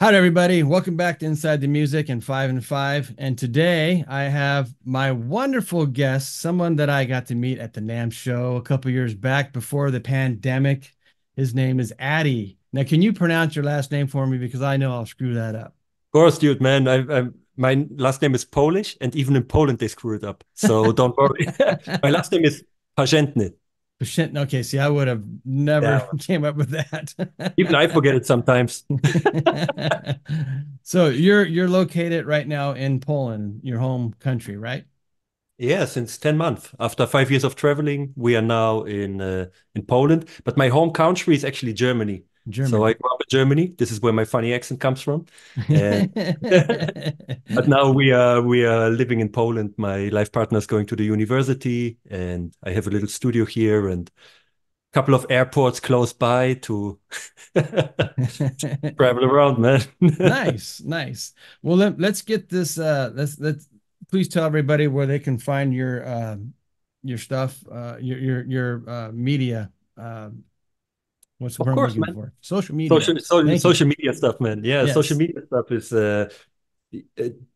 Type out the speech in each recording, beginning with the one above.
Hi, everybody. Welcome back to Inside the Music and 5 and 5. And today I have my wonderful guest, someone that I got to meet at the NAMM show a couple years back before the pandemic. His name is Addy. Now, can you pronounce your last name for me? Because I know I'll screw that up. Course, dude, man. My last name is Polish, and even in Poland they screw it up. So don't worry. My last name is Parzentny. Okay, see, I would have never Yeah. came up with that. Even I forget it sometimes. So you're located right now in Poland, your home country, right? Yeah, since 10 months. After 5 years of traveling, we are now in Poland. But my home country is actually Germany. So I Germany. grew up in Germany. This is where my funny accent comes from. And but now we are living in Poland. My life partner is going to the university, and I have a little studio here and couple of airports close by to travel around, man. Nice, nice. Well, let's get this. Let's please tell everybody where they can find your stuff, your media. Uh, what's the Of word I'm course, looking man. for? Social media. Social Thank you. social media stuff, man. Yeah, social Yes. media stuff is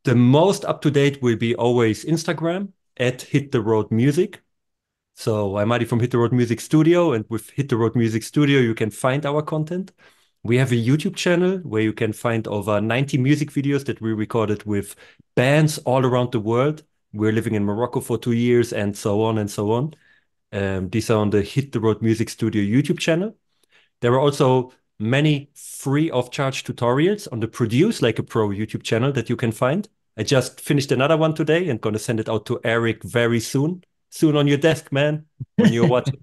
the most up to date will be always Instagram at Hit the Road Music. So I'm Adi from Hit the Road Music Studio, and with Hit the Road Music Studio, you can find our content. We have a YouTube channel where you can find over 90 music videos that we recorded with bands all around the world. We're living in Morocco for 2 years, and so on and so on. These are on the Hit the Road Music Studio YouTube channel. There are also many free of charge tutorials on the Produce Like a Pro YouTube channel that you can find. I just finished another one today and gonna send it out to Eric very soon. Soon on your desk, man, when you're watching.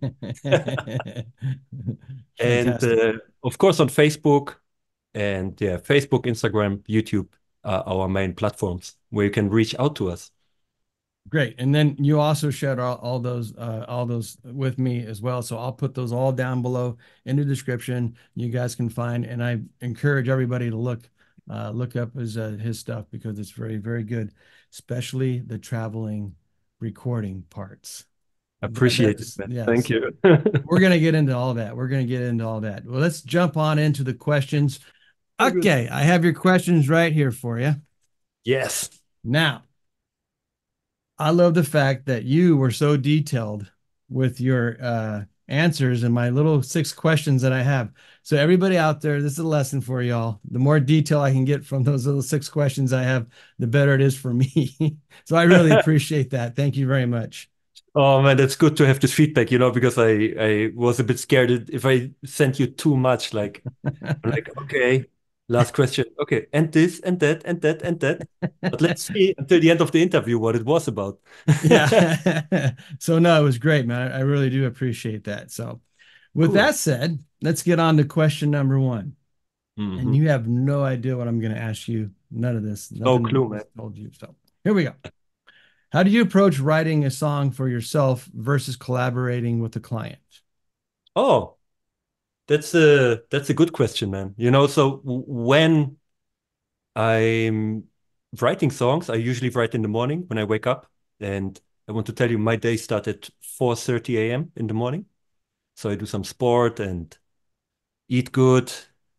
And Fantastic. of course on Facebook and yeah, Facebook, Instagram, YouTube are our main platforms where you can reach out to us. Great. And then you also shared all those with me as well. So I'll put those all down below in the description. You guys can find, and I encourage everybody to look up his stuff because it's very, very good, especially the traveling recording parts. Appreciate it, That's man. yeah. Thank So you. we're gonna get into all that. We're gonna get into all that. Well, let's jump on into the questions. Oh, good. Okay, I have your questions right here for you. Yes. Now, I love the fact that you were so detailed with your answers and my little 6 questions that I have. So everybody out there, this is a lesson for y'all. The more detail I can get from those little 6 questions I have, the better it is for me. So I really appreciate that. Thank you very much. Oh man, that's good to have this feedback, because I was a bit scared if I sent you too much. Like, I'm like, okay, last question. Okay, and this and that and that and that. But let's see until the end of the interview what it was about. Yeah. So no, it was great, man. I really do appreciate that. So with Cool. that said, let's get on to question number one. And Hmm. you have no idea what I'm going to ask you. None of this, No nothing clue, I man. told you. So here we go. How do you approach writing a song for yourself versus collaborating with a client? Oh, that's a good question, man. So when I'm writing songs, I usually write in the morning when I wake up, and I want to tell you my day starts at 4:30 a.m. in the morning. So I do some sport and eat good,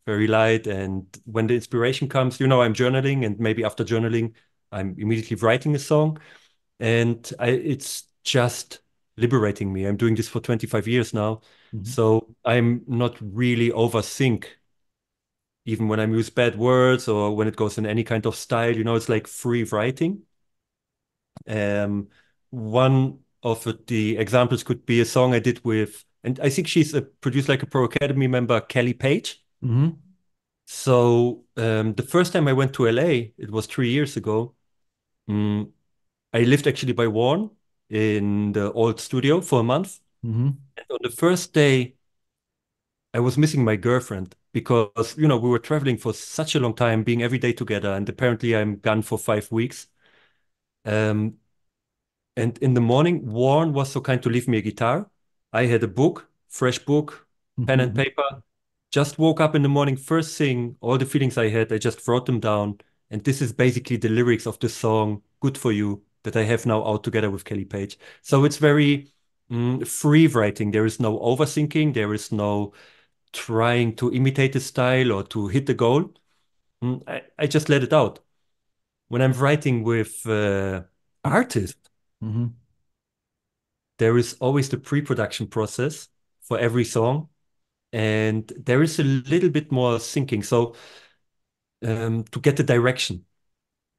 very light. And when the inspiration comes, I'm journaling, and maybe after journaling, I'm immediately writing a song. And it's just liberating me. I'm doing this for 25 years now. Mhm. So I'm not really overthink, even when I use bad words or when it goes in any kind of style, it's like free writing. Um, One of the examples could be a song I did with, and I think she's a produced like a Pro Academy member, Kelly Page. Mhm. So the first time I went to LA, it was 3 years ago. mm, I lived actually by Warren in the old studio for a month. Mhm. And on the first day, I was missing my girlfriend because, we were traveling for such a long time, being every day together. And apparently I'm gone for 5 weeks. Um, and in the morning, Warren was so kind to leave me a guitar. I had a book, fresh book, pen and Mhm. paper. Just woke up in the morning, first thing, all the feelings I had, I just wrote them down. And this is basically the lyrics of the song Good For You that I have now out together with Kelly Page. So it's very free writing. There is no overthinking. There is no trying to imitate a style or to hit the goal. I just let it out. When I'm writing with artists, Hmm. there is always the pre-production process for every song, and there is a little bit more thinking. So to get the direction,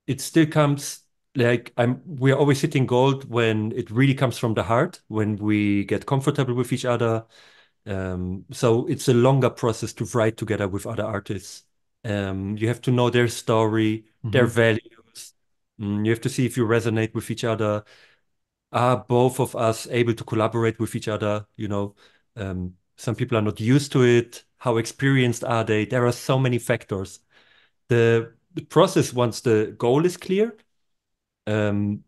it still comes like we're always hitting gold when it really comes from the heart, when we get comfortable with each other. So it's a longer process to write together with other artists. You have to know their story, their Hmm. values. You have to see if you resonate with each other. Are both of us able to collaborate with each other? Some people are not used to it. How experienced are they? There are so many factors. The process, once the goal is clear, um,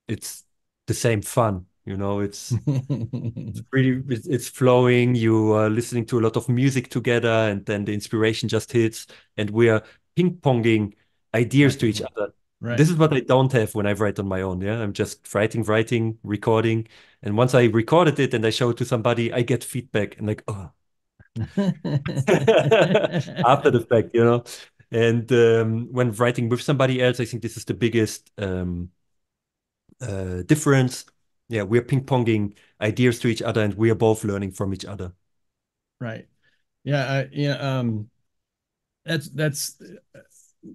it's the same fun. It's really it's flowing. You are listening to a lot of music together, and then the inspiration just hits, and we are ping-ponging ideas Back to and each forth. other. Right. This is what I don't have when I write on my own. Yeah, I'm just writing, recording, and once I recorded it and I show it to somebody, I get feedback and like, oh, after the fact. And when writing with somebody else, I think this is the biggest difference. Yeah, we're ping-ponging ideas to each other, and we are both learning from each other. Right. Yeah. Yeah. That's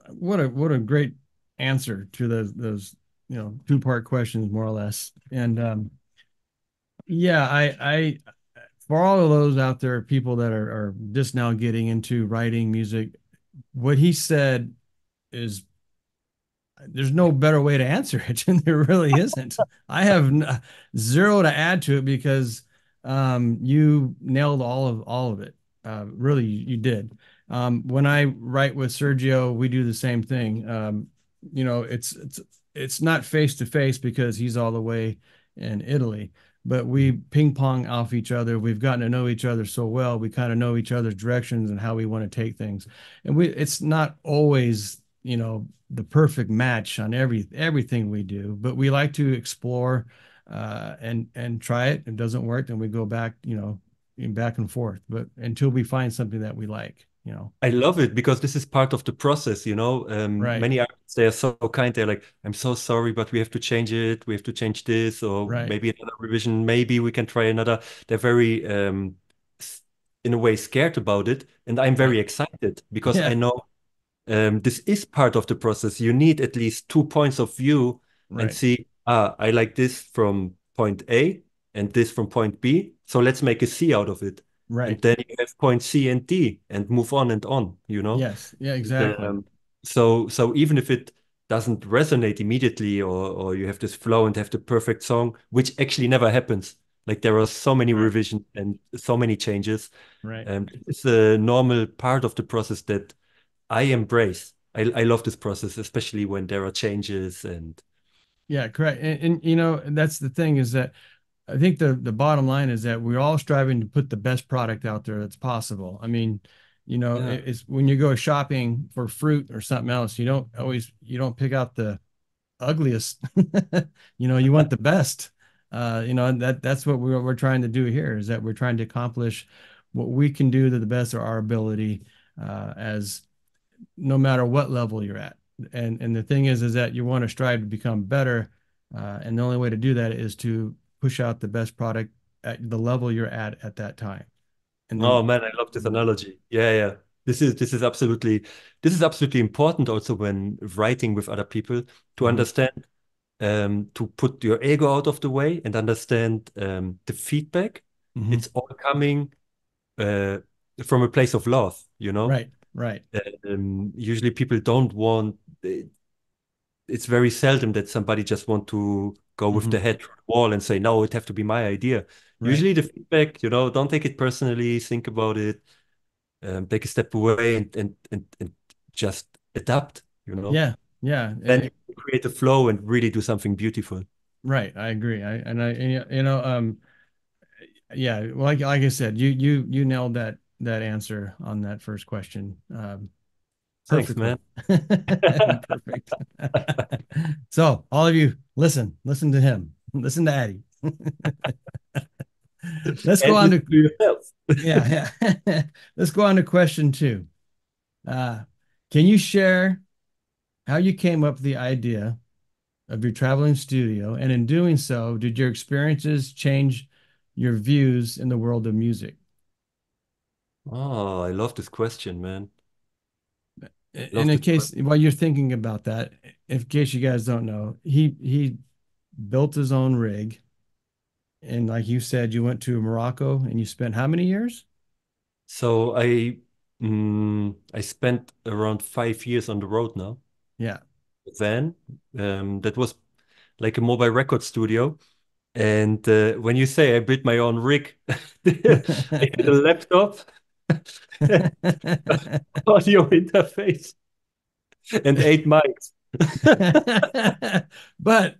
what a great answer to those two-part questions, more or less. And yeah, I for all of those out there, people that are just now getting into writing music, what he said is there's no better way to answer it. And there really isn't. I have zero to add to it because you nailed all of it. Really, you did. When I write with Sergio, we do the same thing. You know, it's not face to face because he's all the way in Italy, but we ping pong off each other. We've gotten to know each other so well. We kind of know each other's directions and how we want to take things. And it's not always, the perfect match on everything we do, but we like to explore and try it. If it doesn't work, then we go back, back and forth, but until we find something that we like. I love it because this is part of the process. Right, Many artists, they are so kind. They're like, I'm so sorry, but we have to change it. We have to change this, or right, maybe another revision. Maybe we can try another. They're very, s- in a way, scared about it. And I'm right. very excited because I Yeah, know this is part of the process. You need at least 2 points of view and right, see, I like this from point A and this from point B. So let's make a C out of it. And right. then you have point C and D and move on and on. Yes, yeah, And, exactly. so even if it doesn't resonate immediately, or you have this flow and have the perfect song, which actually never happens. Like there are so many Right, revisions and so many changes. right. It's a normal part of the process that I embrace. I love this process, especially when there are changes and Yeah, correct. And that's the thing, is that I think the bottom line is that we're all striving to put the best product out there that's possible. I mean, yeah. it's when you go shopping for fruit or something else, you don't pick out the ugliest. You want the best. And that's what we're trying to do here, is that we're trying to accomplish what we can do to the best of our ability, as no matter what level you're at. And the thing is that you want to strive to become better, and the only way to do that is to push out the best product at the level you're at that time. And Oh then, man, I love this analogy. Yeah, yeah. This is absolutely important also when writing with other people to mhm, understand, to put your ego out of the way and understand the feedback. mhm. It's all coming uh, from a place of love. Right, right, Usually people don't want. It's very seldom that somebody just want to go with mhm, the head through the wall and say, no, it have to be my idea. right. Usually the feedback, don't take it personally, think about it, take a step away and just adapt. Yeah, yeah. Then you create a flow and really do something beautiful. Right. I agree. Yeah. Well, like I said, you nailed that answer on that first question. Thanks, Perfectly. man. Perfect. So all of you, listen to him, listen to Addy. Let's go And on listen to to yourself. yeah, yeah. Let's go on to question two. Uh, Can you share how you came up with the idea of your traveling studio? And in doing so, did your experiences change your views in the world of music? Oh, I love this question, man. And Love in this case question. while you're thinking about that, in case you guys don't know, he built his own rig. And like you said, you went to Morocco and you spent how many years? So I spent around 5 years on the road now. Yeah. Van, that was like a mobile record studio. And when you say I built my own rig, I had a laptop, audio interface, and 8 mics. But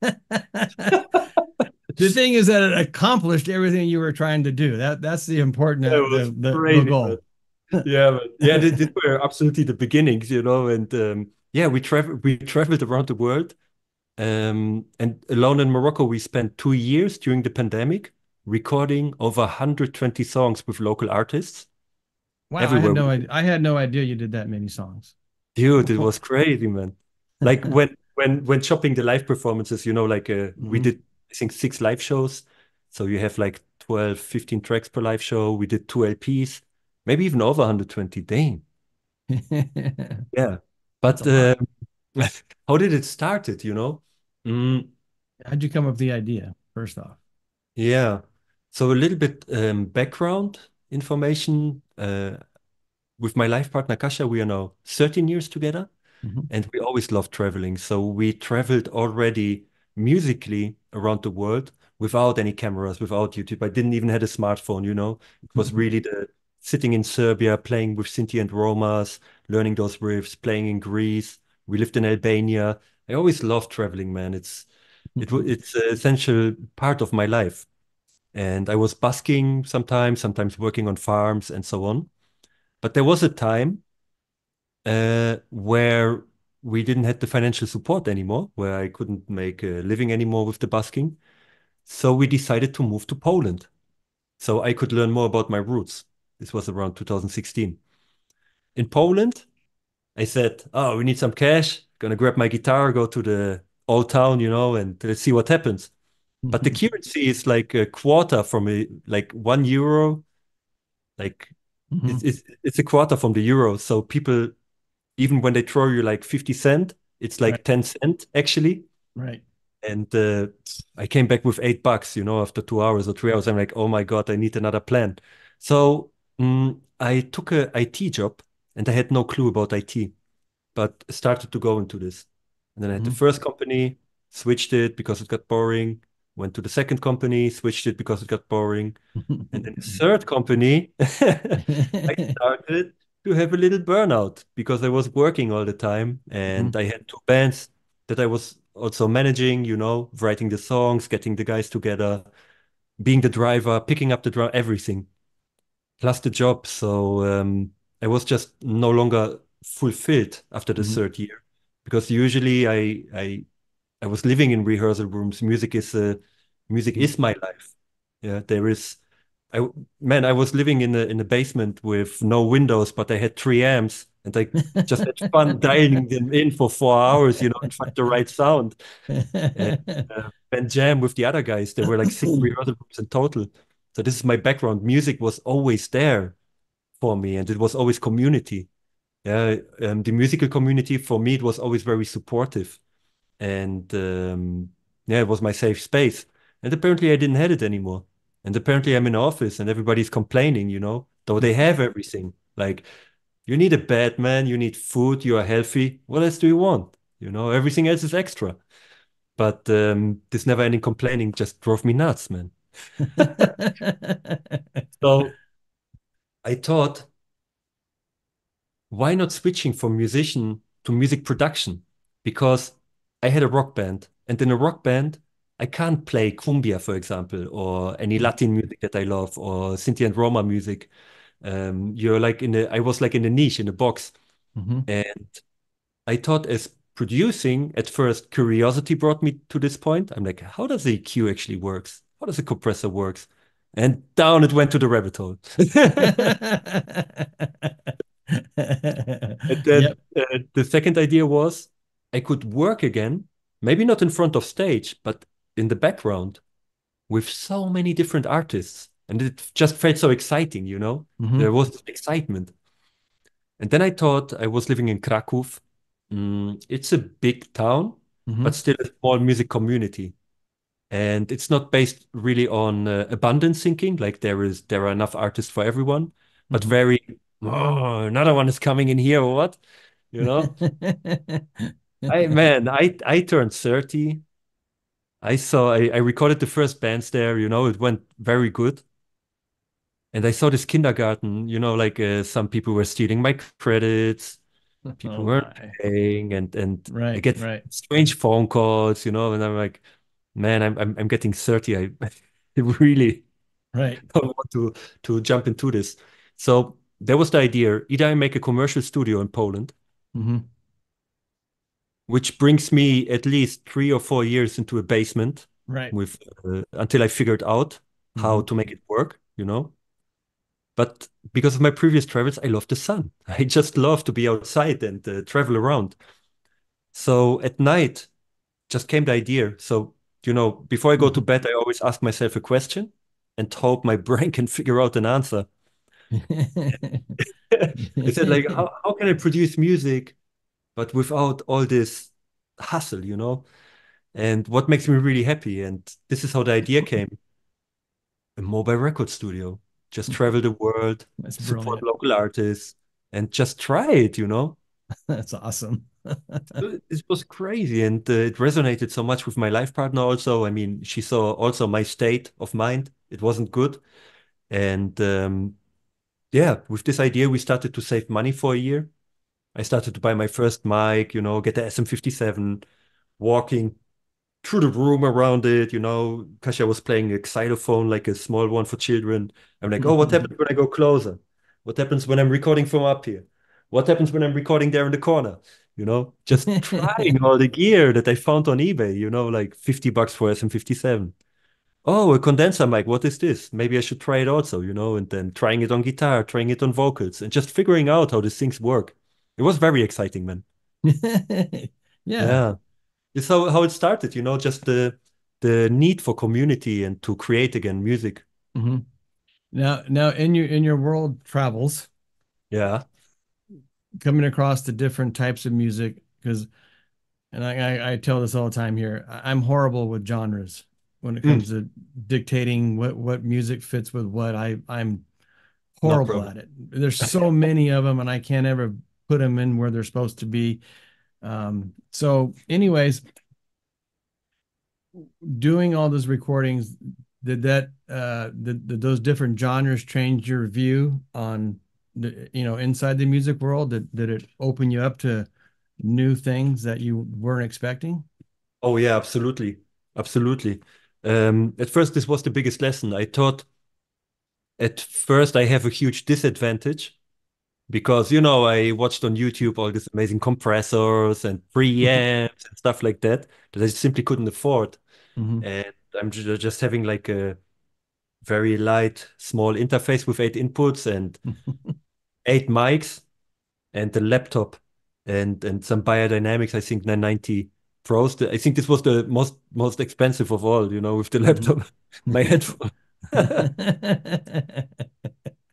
the thing is that it accomplished everything you were trying to do. That's the important It was the crazy, man. goal. Yeah, but yeah, these were absolutely the beginnings, and yeah, we traveled around the world. And alone in Morocco, we spent 2 years during the pandemic recording over 120 songs with local artists Wow, I had everywhere no we idea. I had no idea you did that many songs. Dude, it was crazy, man. Like when chopping the live performances, like we Mhm. did I think 6 live shows. So you have like 12, 15 tracks per live show. We did 2 LPs, maybe even over 120. Dang. Yeah. That's a But lot. how did it started? Mm, How'd you come up with the idea, first off? yeah. So a little bit background information. With my life partner Kasha, we are now 13 years together. Mhm. And we always loved traveling. So we traveled already musically around the world without any cameras, without YouTube. I didn't even have a smartphone. It was really the sitting in Serbia, playing with Sinti and Romas, learning those riffs, playing in Greece. We lived in Albania. I always loved traveling, man. It's an essential part of my life. And I was busking sometimes working on farms and so on. But there was a time where we didn't have the financial support anymore, where I couldn't make a living anymore with the busking. So we decided to move to Poland so I could learn more about my roots. This was around 2016. In Poland, I said, "Oh, we need some cash. Gonna grab my guitar, go to the old town, and let's see what happens." But the currency is like a quarter from like €1. Like Mhm. it's a quarter from the euro. So people, even when they throw you like 50 cent, it's Right, like 10 cent actually. right. And I came back with $8, after 2 hours or 3 hours. I'm like, oh my God, I need another plan. So I took a IT job and I had no clue about IT, but started to go into this. And then I had the Mhm. first company, switched it because it got boring, went to the second company, switched it because it got boring. And in the third company, I started to have a little burnout because I was working all the time and Mhm. I had 2 bands that I was also managing, writing the songs, getting the guys together, being the driver, picking up the drum, everything, plus the job. So I was just no longer fulfilled after the Mhm. third year because usually I was living in rehearsal rooms. Music is my life. Yeah, there is. I man, I was living in a basement with no windows, but I had 3 amps, and I just had fun dialing them in for 4 hours, and find the right sound and and jam with the other guys. There were like 6 rehearsal rooms in total. So this is my background. Music was always there for me, and it was always community. Yeah, the musical community for me it was always very supportive and yeah, it was my safe space. And apparently I didn't have it anymore. And apparently I'm in office and everybody's complaining, though they have everything. Like, you need a bed, man, you need food, you are healthy. What else do you want? Everything else is extra. But this never-ending complaining just drove me nuts, man. So I thought, why not switching from musician to music production? Because I had a rock band, and in a rock band, I can't play cumbia, for example, or any Latin music that I love, or Sinti and Roma music. I was like in the niche, in the box. Mhm. And I thought as producing, at first, curiosity brought me to this point. I'm like, how does the EQ actually works? How does a compressor works? And down it went to the rabbit hole. And then Yep. the second idea was I could work again, maybe not in front of stage, but in the background with so many different artists. And it just felt so exciting, you know? There Hmm. was this excitement. And then I thought I was living in Krakow. It's a big town, but Hmm. still a small music community. And it's not based really on abundance thinking, like there are enough artists for everyone, but Hmm. very, oh, another one is coming in here or what? You know? I turned 30. I recorded the first bands there, you know, it went very good. And I saw this kindergarten, you know, like some people were stealing my credits, people Oh weren't my. paying, and I Right, get right, strange phone calls, you know, and I'm like, man, I'm getting 30. I really right. don't want to jump into this. So that was the idea. Either I make a commercial studio in Poland, Hmm. which brings me at least 3 or 4 years into a basement Right. with until I figured out how Hmm. to make it work, you know. But because of my previous travels, I love the sun. I just love to be outside and travel around. So at night, just came the idea. So, you know, before I go to bed, I always ask myself a question and hope my brain can figure out an answer. I said, like, how can I produce music, but without all this hustle, you know? And what makes me really happy? And this is how the idea came. A mobile record studio. Just travel the world, That's support brilliant. local artists, and just try it, you know? That's awesome. It was crazy, and it resonated so much with my life partner also. I mean, she saw also my state of mind. It wasn't good. And yeah, with this idea, we started to save money for a year. I started to buy my first mic, you know, get the SM57, walking through the room around it, you know. Kasia was playing a xylophone, like a small one for children. I'm like, oh, what happens when I go closer? What happens when I'm recording from up here? What happens when I'm recording there in the corner? You know, just trying all the gear that I found on eBay, you know, like $50 for SM57. Oh, a condenser mic, what is this? Maybe I should try it also, you know, and then trying it on guitar, trying it on vocals, and just figuring out how these things work. It was very exciting, man. Yeah. Yeah. It's how it started, you know, just the need for community and to create again music. Hmm. Now in your world travels, Yeah. coming across the different types of music, because and I tell this all the time here, I'm horrible with genres when it Mm, comes to dictating what music fits with what. I'm no horrible problem. at it. There's so many of them, and I can't ever put them in where they're supposed to be. So, anyways, doing all those recordings, did those different genres change your view on inside the music world? Did it open you up to new things that you weren't expecting? Oh yeah, absolutely. Absolutely. At first, this was the biggest lesson. I thought at first I have a huge disadvantage because, you know, I watched on YouTube all these amazing compressors and preamps and stuff like that that I simply couldn't afford. Hmm. And I'm just having like a very light, small interface with 8 inputs and 8 mics and the laptop and some biodynamics, I think 990 Pros. I think this was the most expensive of all, you know, with the Hmm. laptop, my headphone.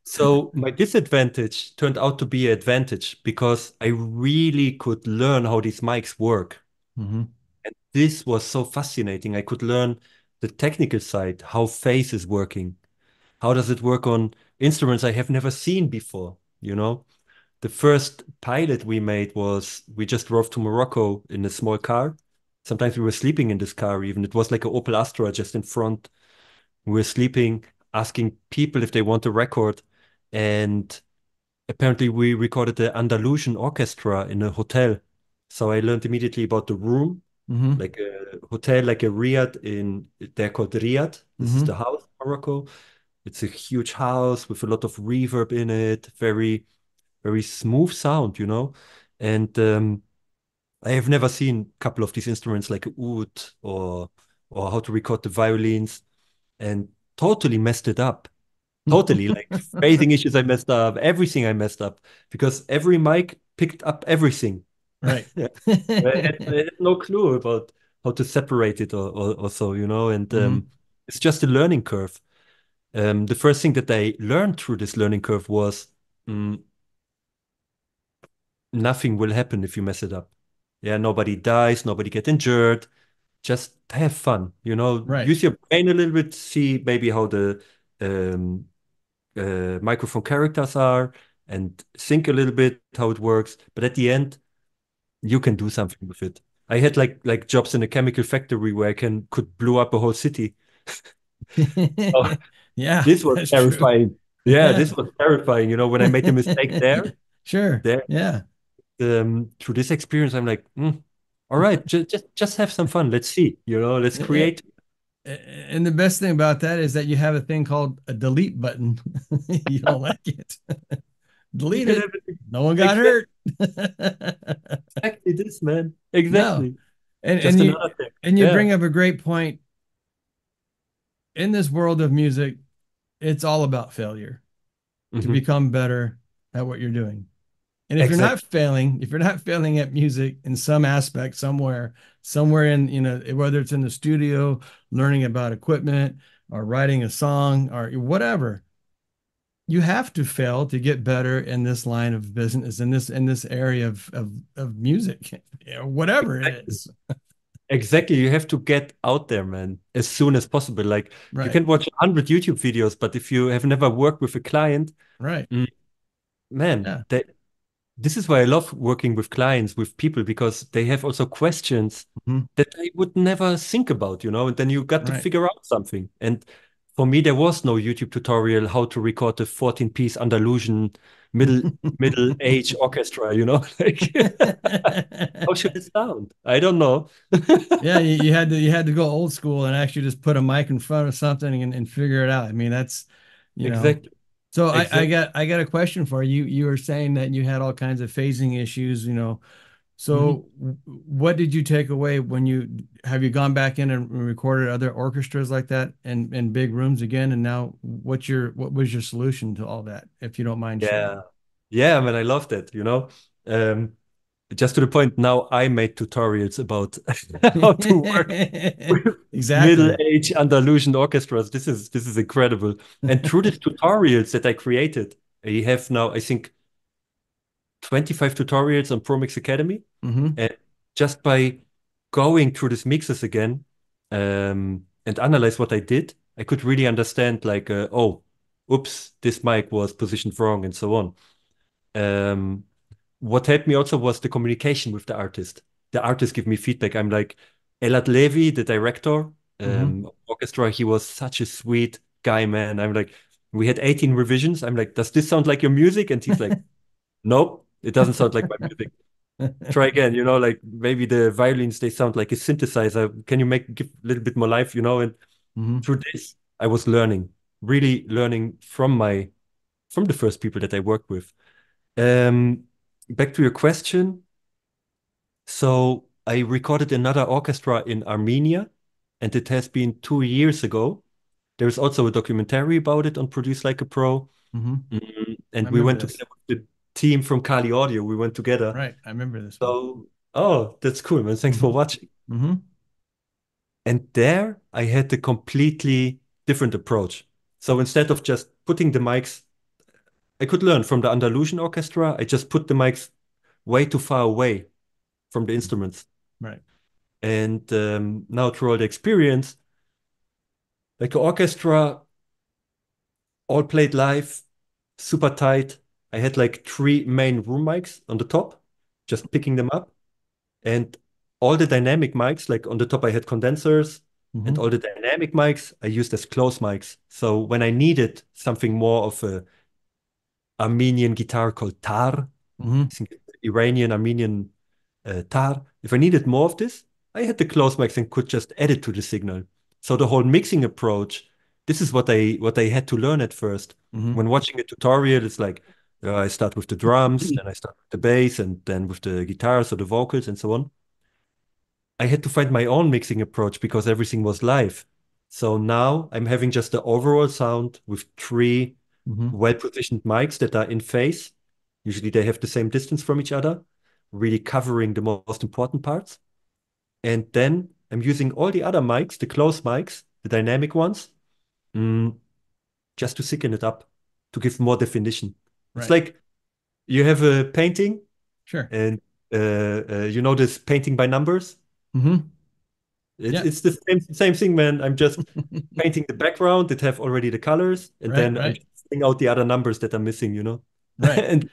So my disadvantage turned out to be an advantage because I really could learn how these mics work. Hmm. And this was so fascinating. I could learn the technical side, how phase is working. How does it work on instruments I have never seen before, you know? The first pilot we made was we just drove to Morocco in a small car. Sometimes we were sleeping in this car even. It was like an Opel Astra just in front. We were sleeping, asking people if they want to record. And apparently we recorded the Andalusian orchestra in a hotel. So I learned immediately about the room, Hmm. like a hotel, like a riad in, they're called riad. This is Hmm. the house in Morocco. It's a huge house with a lot of reverb in it, very smooth sound, you know. And I have never seen a couple of these instruments like oud or how to record the violins, and totally messed it up. totally. Like phasing issues I messed up, everything I messed up because every mic picked up everything. Right. I had no clue about how to separate it or so, and Hmm. it's just a learning curve. The first thing that I learned through this learning curve was mm, nothing will happen if you mess it up. Yeah, nobody dies, nobody get injured. Just have fun, Right. use your brain a little bit, see maybe how the um, microphone characters are, and think a little bit how it works. But at the end, you can do something with it. I had like jobs in a chemical factory where I could blow up a whole city. Oh, Yeah, this was that's true. terrifying. Yeah, Yeah. this was terrifying. When I made a mistake Sure. there, Yeah. through this experience, I'm like, all right, just have some fun. Let's see, let's A- create. And the best thing about that is that you have a thing called a delete button. You don't like it. You Delete can it. have it No one got exactly, hurt. exactly this, man. No. Exactly. And Just another thing. you Yeah. bring up a great point. In this world of music, it's all about failure to Hmm. become better at what you're doing. And Exactly. if you're not failing at music in some aspect somewhere in, whether it's in the studio, learning about equipment or writing a song or whatever, you have to fail to get better in this line of business, in this area of music, whatever it Exactly. is. Exactly. You have to get out there, man, as soon as possible. Like you Right. can watch 100 YouTube videos, but if you have never worked with a client, Right. mm, man, Yeah. this is why I love working with clients, with people, because they have also questions Mhm. that I would never think about, and then you got to Right. figure out something. And for me, there was no YouTube tutorial how to record a 14-piece Andalusian middle age orchestra, like how should it sound? I don't know. Yeah, you had to go old school and actually just put a mic in front of something and figure it out. I mean, that's, you know. Exactly. So Exactly. I got a question for you. You were saying that you had all kinds of phasing issues. Mhm. So what did you take away when you gone back in and recorded other orchestras like that in big rooms again? And now what was your solution to all that, if you don't mind sharing? Yeah. Yeah, man, I love that, Um, just to the point, now I made tutorials about how to work with Exactly. middle-aged Andalusian orchestras. This is incredible. And through these tutorials that I created, I have now, I think, 25 tutorials on Pro Mix Academy. Hmm. And just by going through these mixes again, and analyze what I did, I could really understand like, oh, oops, this mic was positioned wrong and so on. Um, what helped me also was the communication with the artist. The artist give me feedback. I'm like, Elad Levi, the director, Hmm. orchestra, he was such a sweet guy, man. I'm like, we had 18 revisions. I'm like, does this sound like your music? And he's like, nope, it doesn't sound like my music. Try again, like maybe the violins, they sound like a synthesizer. Can you give a little bit more life, And Hmm. through this, I was learning, really learning from the first people that I worked with. Um, Back to your question. So I recorded another orchestra in Armenia, and it has been 2 years ago. There's also a documentary about it on Produce Like a Pro. Hmm. I And we remember went this. together with the team from Kali Audio. We went together. Right. I remember this one. So, oh, that's cool, man. Thanks for Hmm. watching. Hmm. And there I had a completely different approach. So instead of just putting the mics, I could learn from the Andalusian orchestra. I just put the mics way too far away from the instruments. Right. And now through all the experience, like the orchestra, all played live, super tight. I had like three main room mics on the top, just picking them up. And all the dynamic mics, like on the top, I had condensers, and Hmm. all the dynamic mics I used as close mics. So when I needed something more of a Armenian guitar called tar, Hmm. I think Iranian Armenian tar. If I needed more of this, I had the close mics and could just add it to the signal. So the whole mixing approach, this is what I had to learn at first. Hmm. When watching a tutorial, it's like I start with the drums, then I start with the bass, and then with the guitars or the vocals and so on. I had to find my own mixing approach because everything was live. So now I'm having just the overall sound with three Hmm. well-positioned mics that are in phase. Usually they have the same distance from each other, really covering the most important parts. And then I'm using all the other mics, the close mics, the dynamic ones, mm, just to thicken it up, to give more definition. It's Right. like you have a painting Sure. and you know this painting by numbers? Hmm. Yeah. It's the same thing, man. I'm just painting the background that have already the colors, and Right. then I'm Right. just filling out the other numbers that are missing, you know? Right. And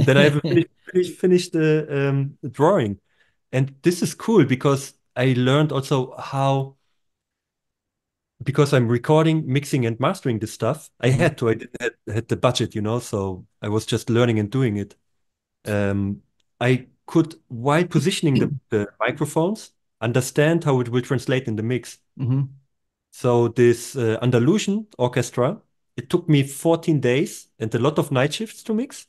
then I have a finished the drawing. And this is cool because I learned also how, because I'm recording, mixing, and mastering this stuff, I Hmm. had to. I didn't had the budget, you know, so I was just learning and doing it. Um, I could, while positioning the microphones, understand how it will translate in the mix. Hmm. So this Andalusian orchestra, it took me 14 days and a lot of night shifts to mix.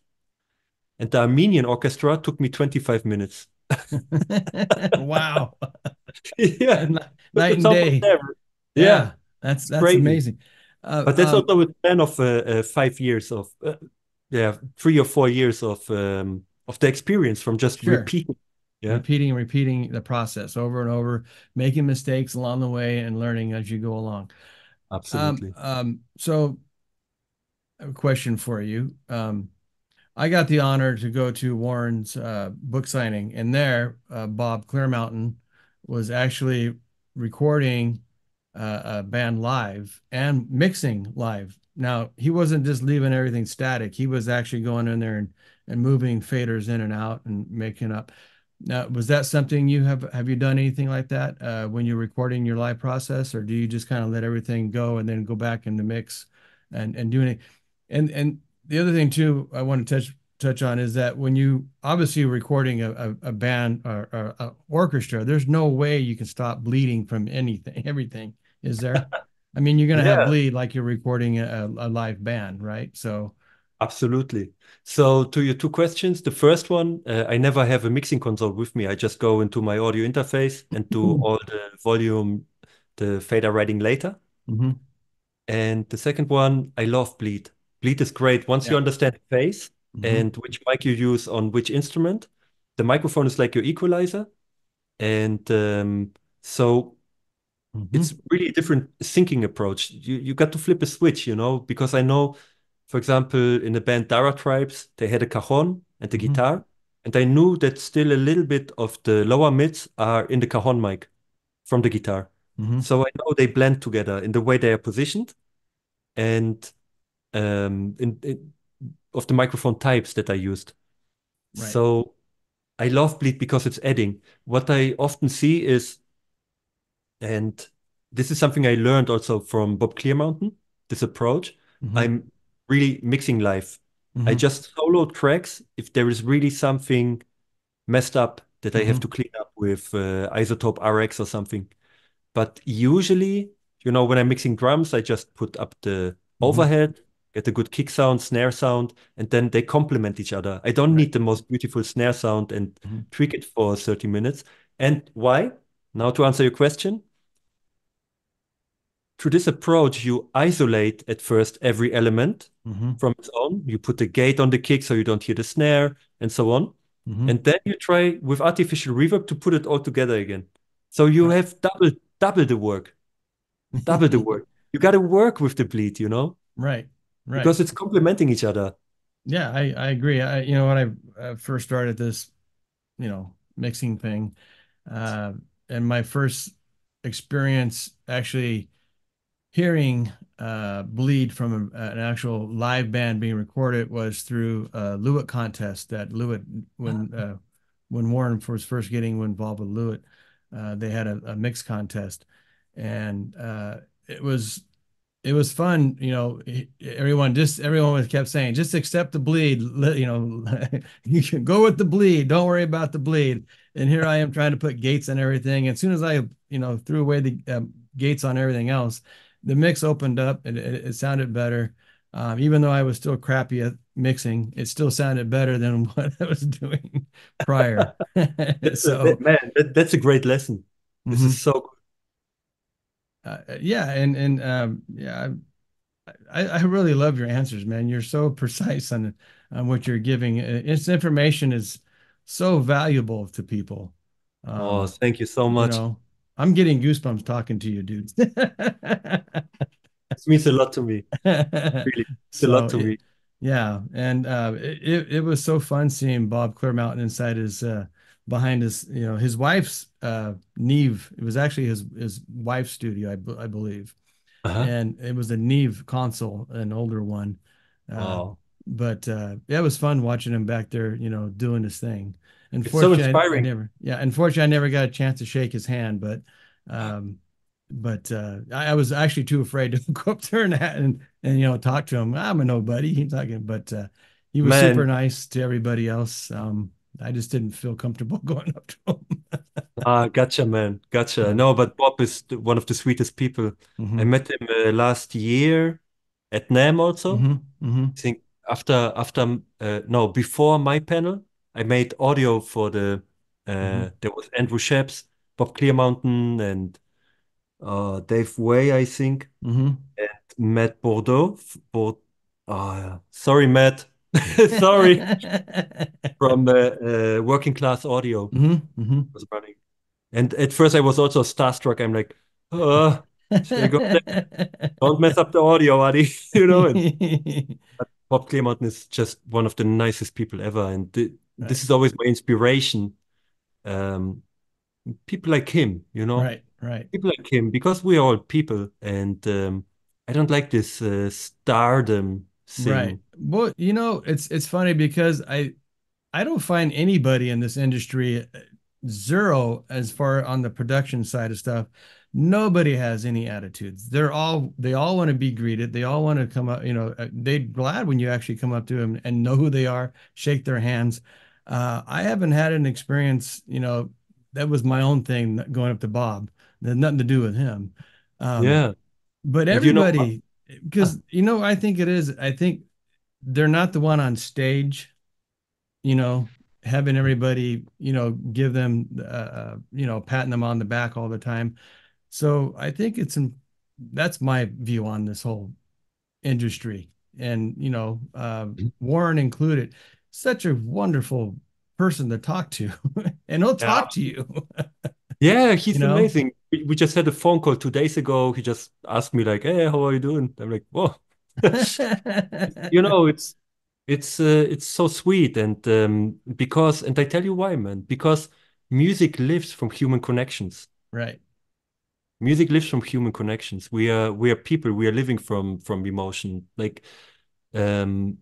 And the Armenian orchestra took me 25 minutes. Wow. Yeah, And but night the and sound was day. there. Yeah, Yeah. That's it's that's crazy. amazing. Uh, But that's um, also a span of 5 years of, yeah, 3 or 4 years of the experience from just sure. repeating. Yeah, Repeating and repeating the process over and over, making mistakes along the way and learning as you go along. absolutely. So a question for you. I got the honor to go to Warren's book signing, and there, Bob Clearmountain was actually recording a band live and mixing live. Now, he wasn't just leaving everything static. He was actually going in there and moving faders in and out and making up. Now, was that something you have you done anything like that when you're recording your live process, or do you just kind of let everything go and then go back in the mix and doing it? And the other thing too, I want to touch on is that when you obviously recording a band or a orchestra, there's no way you can stop bleeding from anything, everything, is there? I mean, you're gonna have Yeah, bleed like you're recording a live band, right? So, absolutely. So to your two questions, the first one, I never have a mixing console with me. I just go into my audio interface and do all the volume, the fader writing later. hmm. And the second one, I love bleed. Bleed is great. Once you Yeah. understand phase Hmm. and which mic you use on which instrument, the microphone is like your equalizer. And so it's Hmm. really a different thinking approach. You got to flip a switch, you know, because I know, for example, in the band Dara Tribes, they had a cajon and the Hmm. guitar, and I knew that still a little bit of the lower mids are in the cajon mic from the guitar. Hmm. So I know they blend together in the way they are positioned and in of the microphone types that I used. Right. So I love bleed because it's adding. What I often see is, and this is something I learned also from Bob Clearmountain, this approach. Hmm. I'm really mixing live. I Hmm. just solo tracks if there is really something messed up that I have to Hmm. clean up with Isotope RX or something. But usually, you know, when I'm mixing drums, I just put up the Hmm. overhead, get a good kick sound, snare sound, and then they complement each other. I don't Right. need the most beautiful snare sound and Hmm. tweak it for 30 minutes. And why? Now to answer your question, through this approach, you isolate at first every element Hmm. from its own. You put the gate on the kick so you don't hear the snare and so on. Hmm. And then you try with artificial reverb to put it all together again. So you Right. have double the work, double the work. You got to work with the bleed, you know, Right. Right. because it's complementing each other. Yeah, I agree. When I first started this, mixing thing, uh, and my first experience actually hearing bleed from an actual live band being recorded was through a Lewitt contest that Lewitt, when Warren was first getting involved with Lewitt, they had a mix contest, and it was it was fun. Everyone was kept saying, just accept the bleed. You can go with the bleed. Don't worry about the bleed. And here I am trying to put gates on everything. As soon as I, threw away the gates on everything else, the mix opened up and it sounded better. Even though I was still crappy at mixing, it still sounded better than what I was doing prior. That's So, man, that's a great lesson. This is mhm. so Yeah, and yeah, I really love your answers, man. You're so precise on what you're giving. Its information is so valuable to people. Oh, Um, thank you so you much. know, I'm getting goosebumps talking to you, dude. It means a lot to me. Really, it's a lot So to me. yeah, and it was so fun seeing Bob Clearmountain inside his behind his his wife's Neve. It was actually his wife's studio, I believe, Uh-huh. and it was a Neve console, an older one. Uh, Wow. but yeah, it was fun watching him back there, doing his thing. It's so Unfortunately, I inspiring. never, yeah, unfortunately, I never got a chance to shake his hand, um, I was actually too afraid to go up there and talk to him. I'm a nobody. He's talking, but he was super Man, nice to everybody else. I just didn't feel comfortable going up to him. gotcha, man. Gotcha. Yeah. No, but Bob is one of the sweetest people. I Hmm. met him last year at NAMM also. Hmm. Hmm. I think no, before my panel, I made audio for Hmm. there was Andrew Sheps, Bob Clearmountain, and Dave Way, I think, Hmm. and Matt Bordeaux. Sorry, Matt. Sorry, from Working Class Audio Hmm. Hmm. was running. And at first, I was also starstruck. I'm like, should I go there? Don't mess up the audio, buddy. And Bob Clearmountain is just one of the nicest people ever, and Right, this is always my inspiration. Um, People like him, right, right, people like him, because we are all people, and I don't like this stardom right. thing. Well, it's funny because I don't find anybody in this industry zero as far on the production side of stuff. Nobody has any attitudes. They all want to be greeted. They all want to come up, they're glad when you actually come up to them and know who they are, shake their hands. I haven't had an experience, that was my own thing going up to Bob. That had nothing to do with him. Um, Yeah, but and you know what? everybody, because I think it is. I think they're not the one on stage, you know, having everybody, give them, patting them on the back all the time. So I think that's my view on this whole industry. And, Warren included, such a wonderful person to talk to, and he'll Yeah, talk to you, yeah, you he's know? amazing. We just had a phone call 2 days ago. He just asked me like, "Hey, how are you doing?" I'm like, "Whoa." You know, it's so sweet, and and I tell you why, man. Because music lives from human connections. Right, Music lives from human connections. We are people. We are living from emotion. Like, um,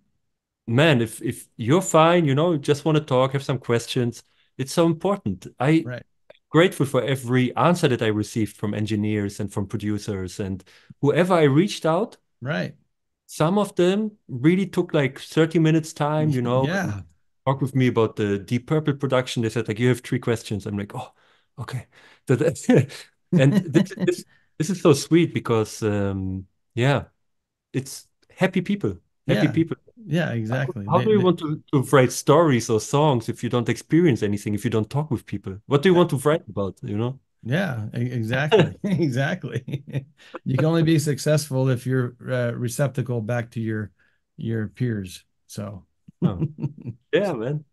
man, if you're fine, just want to talk, have some questions. It's so important. I right, grateful for every answer that I received from engineers and from producers and whoever I reached out. right. Some of them really took like 30 minutes time, and Yeah, talked with me about the Deep Purple production. They said like, you have 3 questions. I'm like, oh, okay. And this is so sweet because yeah, it's happy people, happy yeah, people. yeah, How, exactly. how do you want to write stories or songs if you don't experience anything, if you don't talk with people? What do you want to write about? Yeah, exactly. Exactly. You can only be successful if you're receptacle back to your peers. So, Oh, yeah, man.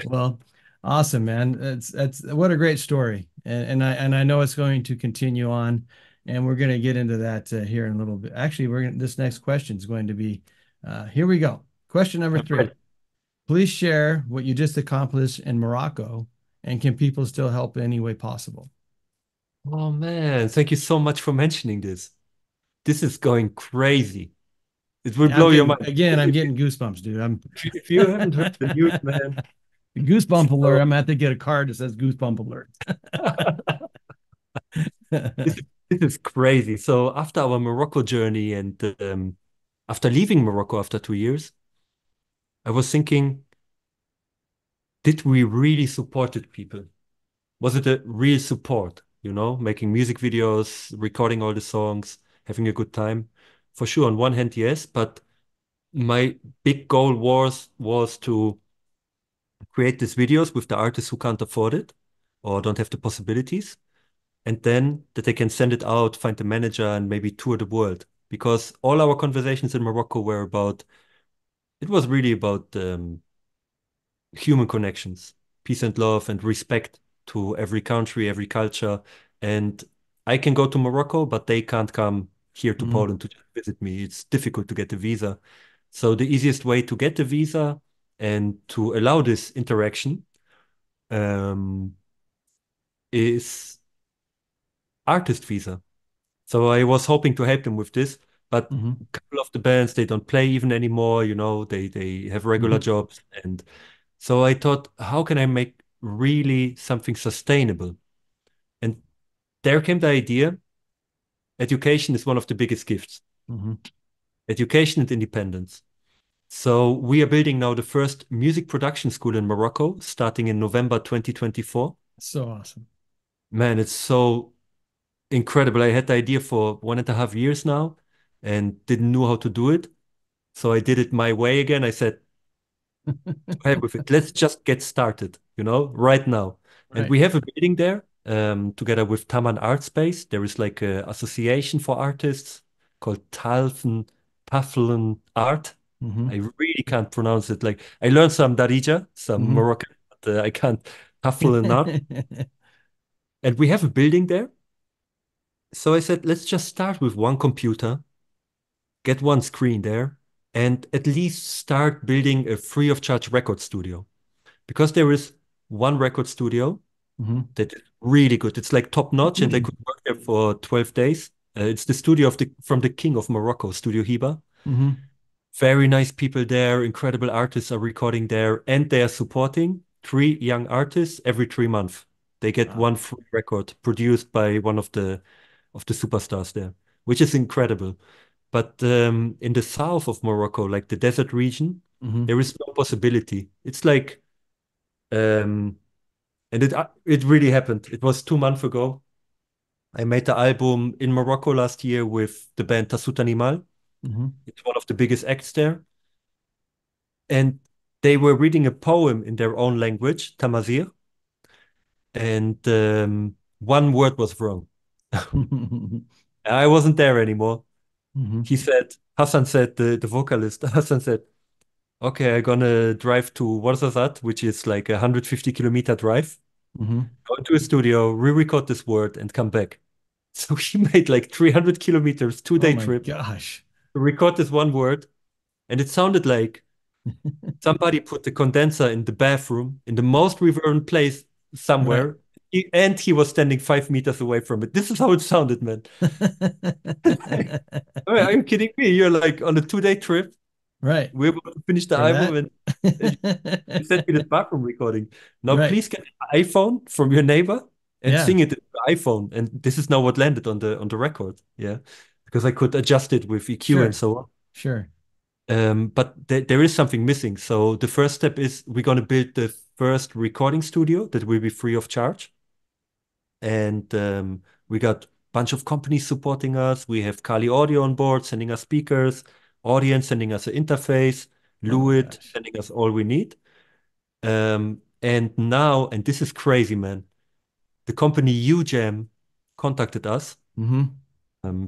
well, awesome, man. That's what a great story. And I know it's going to continue on, and we're going to get into that here in a little bit. Actually, this next question is going to be here we go. Question number I'm ready. 3. Please share what you just accomplished in Morocco, and can people still help in any way possible? Oh man, thank you so much for mentioning this. This is going crazy. It will Yeah, I'm blow your getting mind. again. I'm getting goosebumps, dude. I'm If you haven't heard the news, man. goosebump alert. So, I'm gonna have to get a card that says goosebump alert. this is crazy. So after our Morocco journey and after leaving Morocco after 2 years, I was thinking, did we really supported people? Was it a real support? Making music videos, recording all the songs, having a good time. For sure, on one hand, yes, but my big goal was to create these videos with the artists who can't afford it or don't have the possibilities. and then that they can send it out, find the manager, and maybe tour the world. Because all our conversations in Morocco were about, it was really about human connections, peace and love, and respect to every country, every culture. And I can go to Morocco, but they can't come here to Hmm. Poland to just visit me. It's difficult to get the visa. So the easiest way to get the visa and to allow this interaction um, is artist visa. So I was hoping to help them with this, but Hmm. a couple of the bands they don't play even anymore, you know, they have regular Hmm. jobs. And so I thought, how can I make really something sustainable? And there came the idea, education is one of the biggest gifts. Hmm. Education and independence. So we are building now the first music production school in Morocco, starting in November 2024. So awesome. Man, it's so incredible. I had the idea for 1.5 years now and didn't know how to do it. So I did it my way again. I said, to hell with it. Let's just get started, you know, right now. And Right. we have a building there together with Taman Art Space. There is like an association for artists called Tafelen Art. Hmm. I really can't pronounce it. Like I learned some Darija, some Hmm. Moroccan, but I can't Tafelen Art. And we have a building there. So I said, let's just start with one computer, get one screen there, and at least start building a free of charge record studio. Because there is one record studio Hmm. that is really good. It's like top notch, and I could work there for 12 days. It's the studio of the from the King of Morocco, Studio Hiba. Hmm. Very nice people there. Incredible artists are recording there, and they are supporting three young artists every 3 months. They get Wow. one free record produced by one of the superstars there, which is incredible. But in the south of Morocco, like the desert region, Hmm. there is no possibility. It's like um, and it really happened. It was 2 months ago. I made the album in Morocco last year with the band Tassut Animal. Hmm. It's one of the biggest acts there. And they were reading a poem in their own language, Tamazir, and one word was wrong. Hmm. I wasn't there anymore. Hmm. He said, Hassan said, the vocalist, Hassan said, okay, I'm gonna drive to Ouarzazate, which is like a 150-kilometer drive, go to a studio, re-record this word, and come back. So he made like 300 kilometers, two Oh day my trip gosh. to record this one word. And it sounded like somebody put the condenser in the bathroom in the most reverent place Right. somewhere. And he was standing 5 meters away from it. This is how it sounded, man. Are you kidding me? You're like on a 2 day trip. Right. We're about to finish the For album that. and you sent me this bathroom recording. Now, Right. please get an iPhone from your neighbor and Yeah. sing it in the iPhone. And this is now what landed on the record. Yeah. Because I could adjust it with EQ and Sure. so on. Sure. But there is something missing. So the first step is we're going to build the first recording studio that will be free of charge. And we got a bunch of companies supporting us. We have Kali Audio on board, sending us speakers, Audience sending us an interface, Oh my Luit gosh. sending us all we need. And now, and this is crazy, man, the company UJam contacted us, Hmm.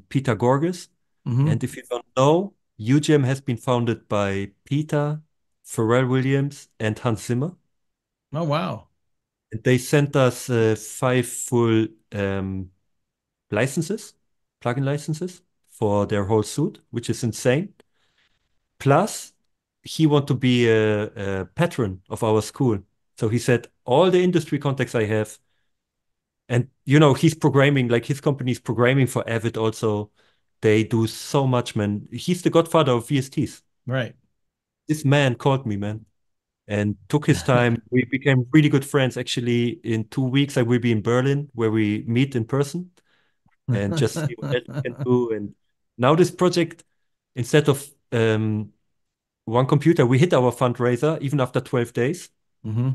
Peter Gorgas. Hmm. And if you don't know, UJam has been founded by Peter, Pharrell Williams, and Hans Zimmer. Oh wow. And they sent us five full licenses, plugin licenses for their whole suite, which is insane. Plus, he want to be a patron of our school. So he said, all the industry contacts I have, and you know, he's programming, like his company is programming for Avid also. They do so much, man. He's the godfather of VSTs. Right. This man called me, man, and took his time. We became really good friends. Actually, in 2 weeks, I will be in Berlin where we meet in person and just see what else we can do. And now this project, instead of one computer, we hit our fundraiser even after 12 days. Hmm.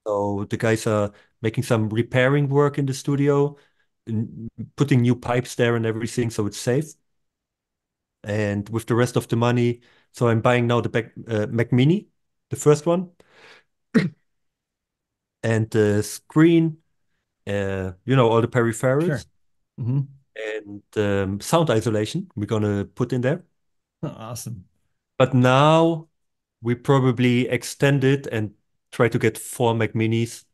So the guys are making some repairing work in the studio, putting new pipes there and everything, so it's safe. And with the rest of the money, so I'm buying now the Mac Mini, the first one, and the screen. all the Sure. peripherals Hmm. and sound isolation we're gonna put in there. Awesome. But now we probably extend it and try to get 4 Mac Minis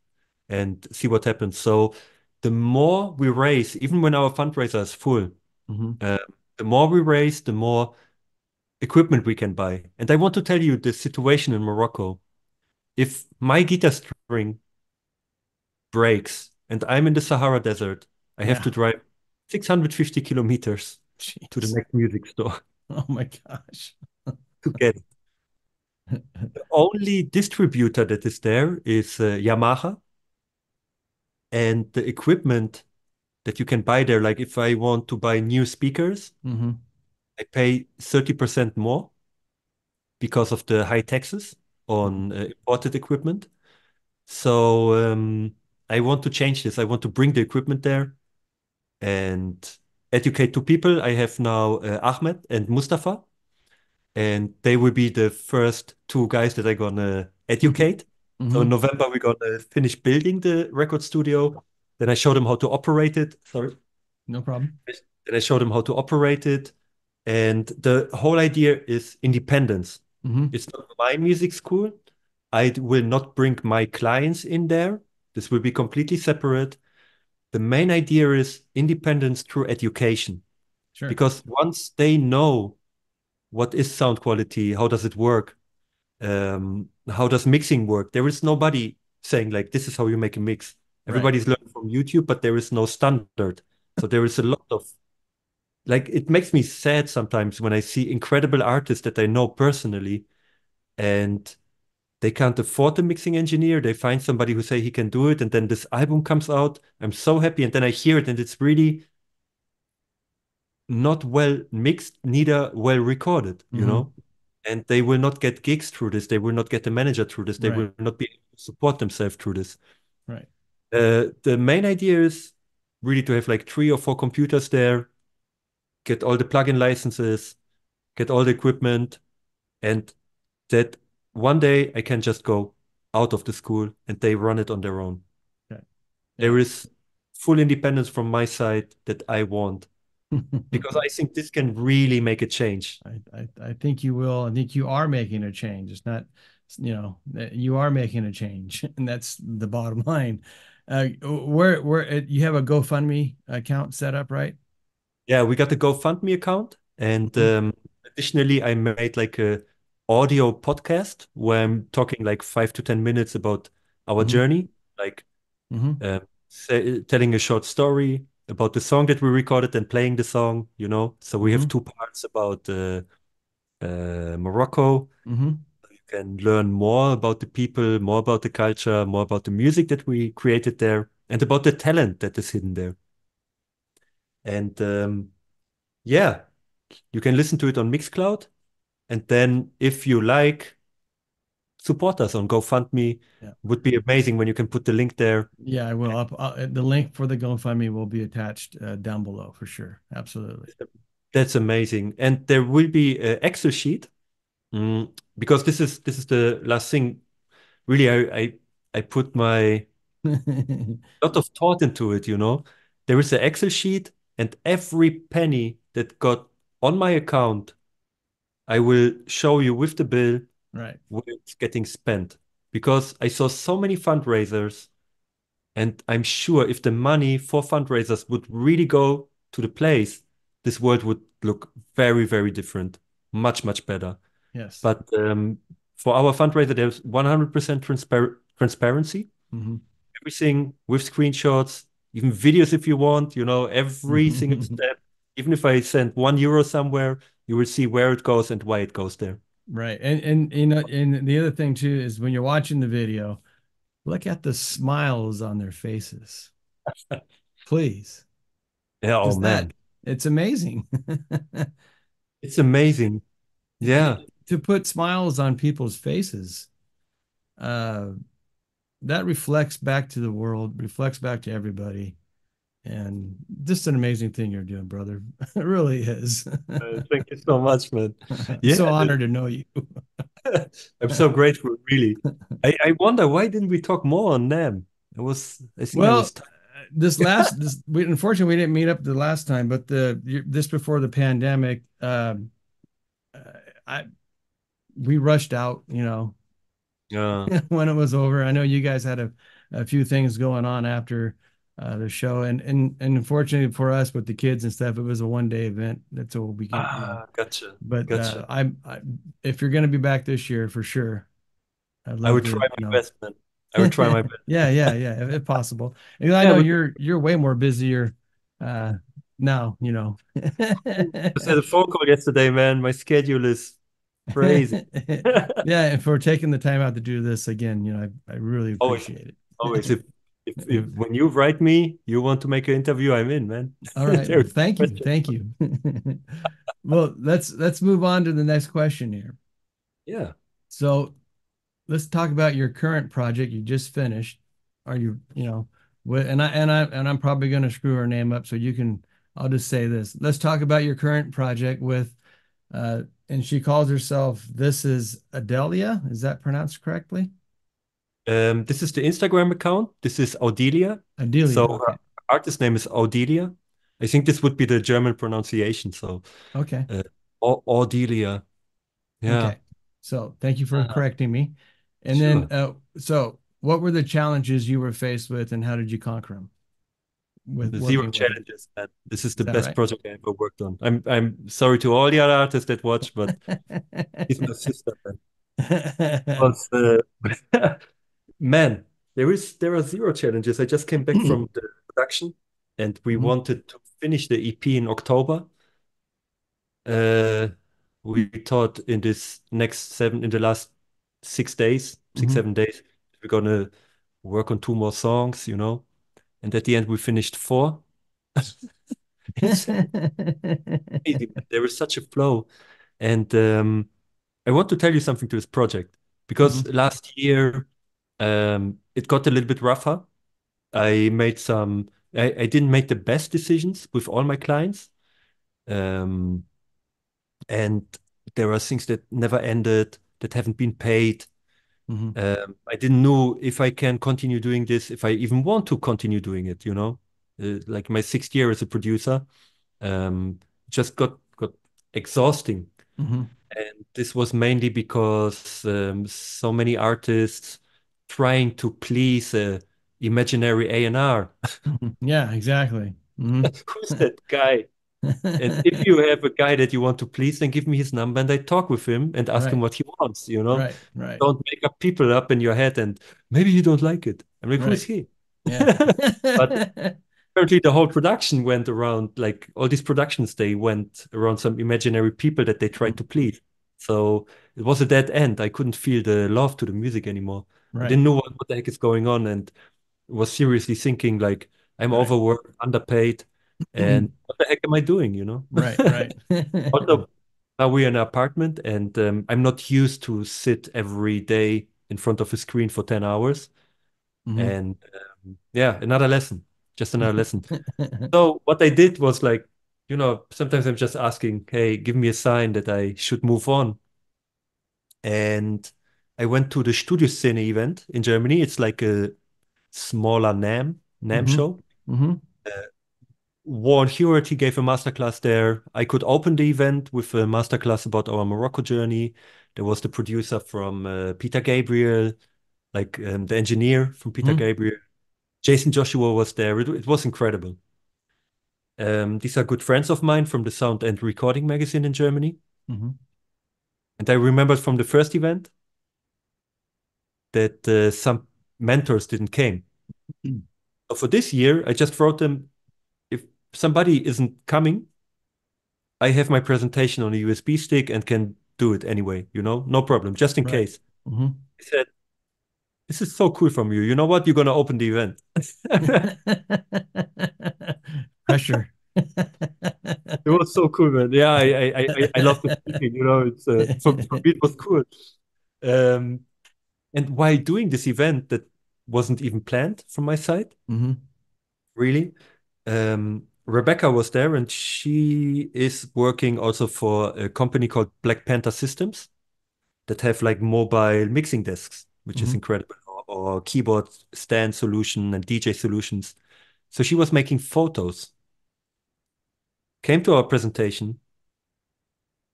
and see what happens. So the more we raise, even when our fundraiser is full, Hmm. uh, the more we raise, the more equipment we can buy. And I want to tell you the situation in Morocco. If my guitar string breaks and I'm in the Sahara Desert, I have Yeah. to drive 650 kilometers to the Jeez. next music store Oh my gosh. to get it. The only distributor that is there is Yamaha, and the equipment that you can buy there, like if I want to buy new speakers, Hmm. I pay 30% more because of the high taxes on imported equipment. So I want to change this. I want to bring the equipment there and educate two people. I have now Ahmed and Mustafa, and they will be the first two guys that I'm gonna educate. So in Hmm. November, we're gonna finish building the record studio. Then I show them how to operate it. Sorry. No problem. Then I show them how to operate it. And the whole idea is independence. Hmm. It's not my music school. I will not bring my clients in there. This will be completely separate. The main idea is independence through education. Sure. Because once they know what is sound quality, how does it work, how does mixing work, there is nobody saying like, this is how you make a mix. Right. Everybody's learning from YouTube, but there is no standard. So there is a lot of like it makes me sad sometimes when I see incredible artists that I know personally and they can't afford a mixing engineer. They find somebody who say he can do it, and then this album comes out. I'm so happy, and then I hear it, and it's really not well mixed, neither well recorded, Hmm. And they will not get gigs through this. They will not get a manager through this. They Right. will not be able to support themselves through this. Right. The main idea is really to have like 3 or 4 computers there, get all the plugin licenses, get all the equipment, and that one day I can just go out of the school and they run it on their own. Okay. Yeah. There is full independence from my side that I want because I think this can really make a change. I think you will. I think you are making a change. It's not, you are making a change, and that's the bottom line. Where you have a GoFundMe account set up, right? Yeah, we got the GoFundMe account, and Mhm. additionally, I made like a audio podcast where I'm talking like 5 to 10 minutes about our Hmm. journey, like Hmm. telling a short story about the song that we recorded and playing the song. So we have Hmm. 2 parts about Morocco. Hmm. You can learn more about the people, more about the culture, more about the music that we created there, and about the talent that is hidden there. And yeah, you can listen to it on Mixcloud. And then if you like, support us on GoFundMe. Yeah. Would be amazing when you can put the link there. Yeah, I will. The link for the GoFundMe will be attached down below for sure. Absolutely. That's amazing. And there will be an Excel sheet because this is the last thing. Really, I put my lot of thought into it. There is an Excel sheet, and every penny that got on my account, I will show you with the bill Right. where it's getting spent. Because I saw so many fundraisers, and I'm sure if the money for fundraisers would really go to the place, this world would look very, very different, much, much better. Yes. But for our fundraiser, there's 100% transparency. Hmm. Everything with screenshots, even videos if you want, every single step. Even if I send €1 somewhere, you will see where it goes and why it goes there. Right. And the other thing too is when you're watching the video, look at the smiles on their faces. Please. Yeah, oh Just that. man, It's amazing. it's amazing. Yeah, To put smiles on people's faces, uh, that reflects back to the world, reflects back to everybody. And just an amazing thing you're doing, brother. It really is. thank you so much, man. I'm Yeah, so honored to know you. I'm so grateful, really. I wonder why didn't we talk more on them? I Well, was tired. unfortunately we didn't meet up the last time, but this before the pandemic, I we rushed out, Yeah. when it was over. I know you guys had a few things going on after the show, and unfortunately for us with the kids and stuff, it was a 1 day event. That's all we can, Gotcha. But Gotcha. if you're going to be back this year for sure, I'd I love would to, try my best, man. I would try my best. yeah, if possible. And I Yeah, know but you're way more busier uh, now, I had a phone call yesterday, man. My schedule is crazy. Yeah, and for taking the time out to do this again, I really Always, appreciate always. it. If when you write me, you want to make an interview, I'm in, man. All right. Well, There's no thank you. question. Thank you. Well, let's move on to the next question here. Yeah. So let's talk about your current project you just finished. Are and I'm probably going to screw her name up, so you can. I'll just say this. Let's talk about your current project with, and she calls herself. This is Adelia. Is that pronounced correctly? This is the Instagram account. This is Audelia. Adelia. So her Okay. artist name is Audelia. I think this would be the German pronunciation. So Okay. uh, Audelia. Yeah. Okay. So thank you for Uh, correcting me. And then, sure. so what were the challenges you were faced with, and how did you conquer them with Zero working with her? challenges, man. This is Is the that best right? project I ever worked on. I'm sorry to all the other artists that watch, but he's my sister, man. Because, man, there are zero challenges. I just came back from the production, and we Mhm, wanted to finish the EP in October. Uh, we thought in the last 6 days, six, mhm. 7 days, we're gonna work on two more songs. And at the end, we finished four. It's crazy. There is such a flow. And I want to tell you something to this project because Mhm, last year it got a little bit rougher. I didn't make the best decisions with all my clients. Um, and there are things that never ended, that haven't been paid. mhm, I didn't know if I can continue doing this, if I even want to continue doing it. Like my 6th year as a producer, just got exhausting. mhm, And this was mainly because so many artists trying to please a imaginary A&R. mhm. Yeah, exactly. Mhm. Who's that guy? And if you have a guy that you want to please, then give me his number and I talk with him and ask him Right, what he wants. right, right, Don't make up people up in your head and maybe you don't like it. I'm like, who's right. he? Yeah. But apparently the whole production went around, like all these productions, they went around some imaginary people that they tried Mhm. to please. So it was a dead end. I couldn't feel the love to the music anymore. I Right, didn't know what the heck is going on and was seriously thinking like I'm right. overworked, underpaid, and what the heck am I doing? Right, right. Also, now we're in an apartment and I'm not used to sit every day in front of a screen for 10 hours. Mhm. And yeah, another lesson, just another lesson. So what I did was like, sometimes I'm just asking, hey, give me a sign that I should move on. And I went to the Studio Szene event in Germany. It's like a smaller NAMM Mhm, show. mhm, Warren Huart, he gave a masterclass there. I could open the event with a masterclass about our Morocco journey. There was the producer from Peter Gabriel, like the engineer from Peter mhm, Gabriel. Jason Joshua was there. It was incredible. These are good friends of mine from the Sound and Recording magazine in Germany. mhm. And I remembered from the first event that some mentors didn't came. So for this year, I just wrote them, if somebody isn't coming, I have my presentation on a USB stick and can do it anyway, no problem, just in Right. case. Mhm. I said, this is so cool from you. You know what? You're gonna open the event. Pressure. It was so cool, man. Yeah, I love the feeling. It's for me it was cool. Um, and while doing this event that wasn't even planned from my side, Mhm, really, Rebecca was there, and she is working also for a company called Black Panther Systems that have like mobile mixing desks, which is mhm, incredible, or keyboard stand solution and DJ solutions. So she was making photos, came to our presentation,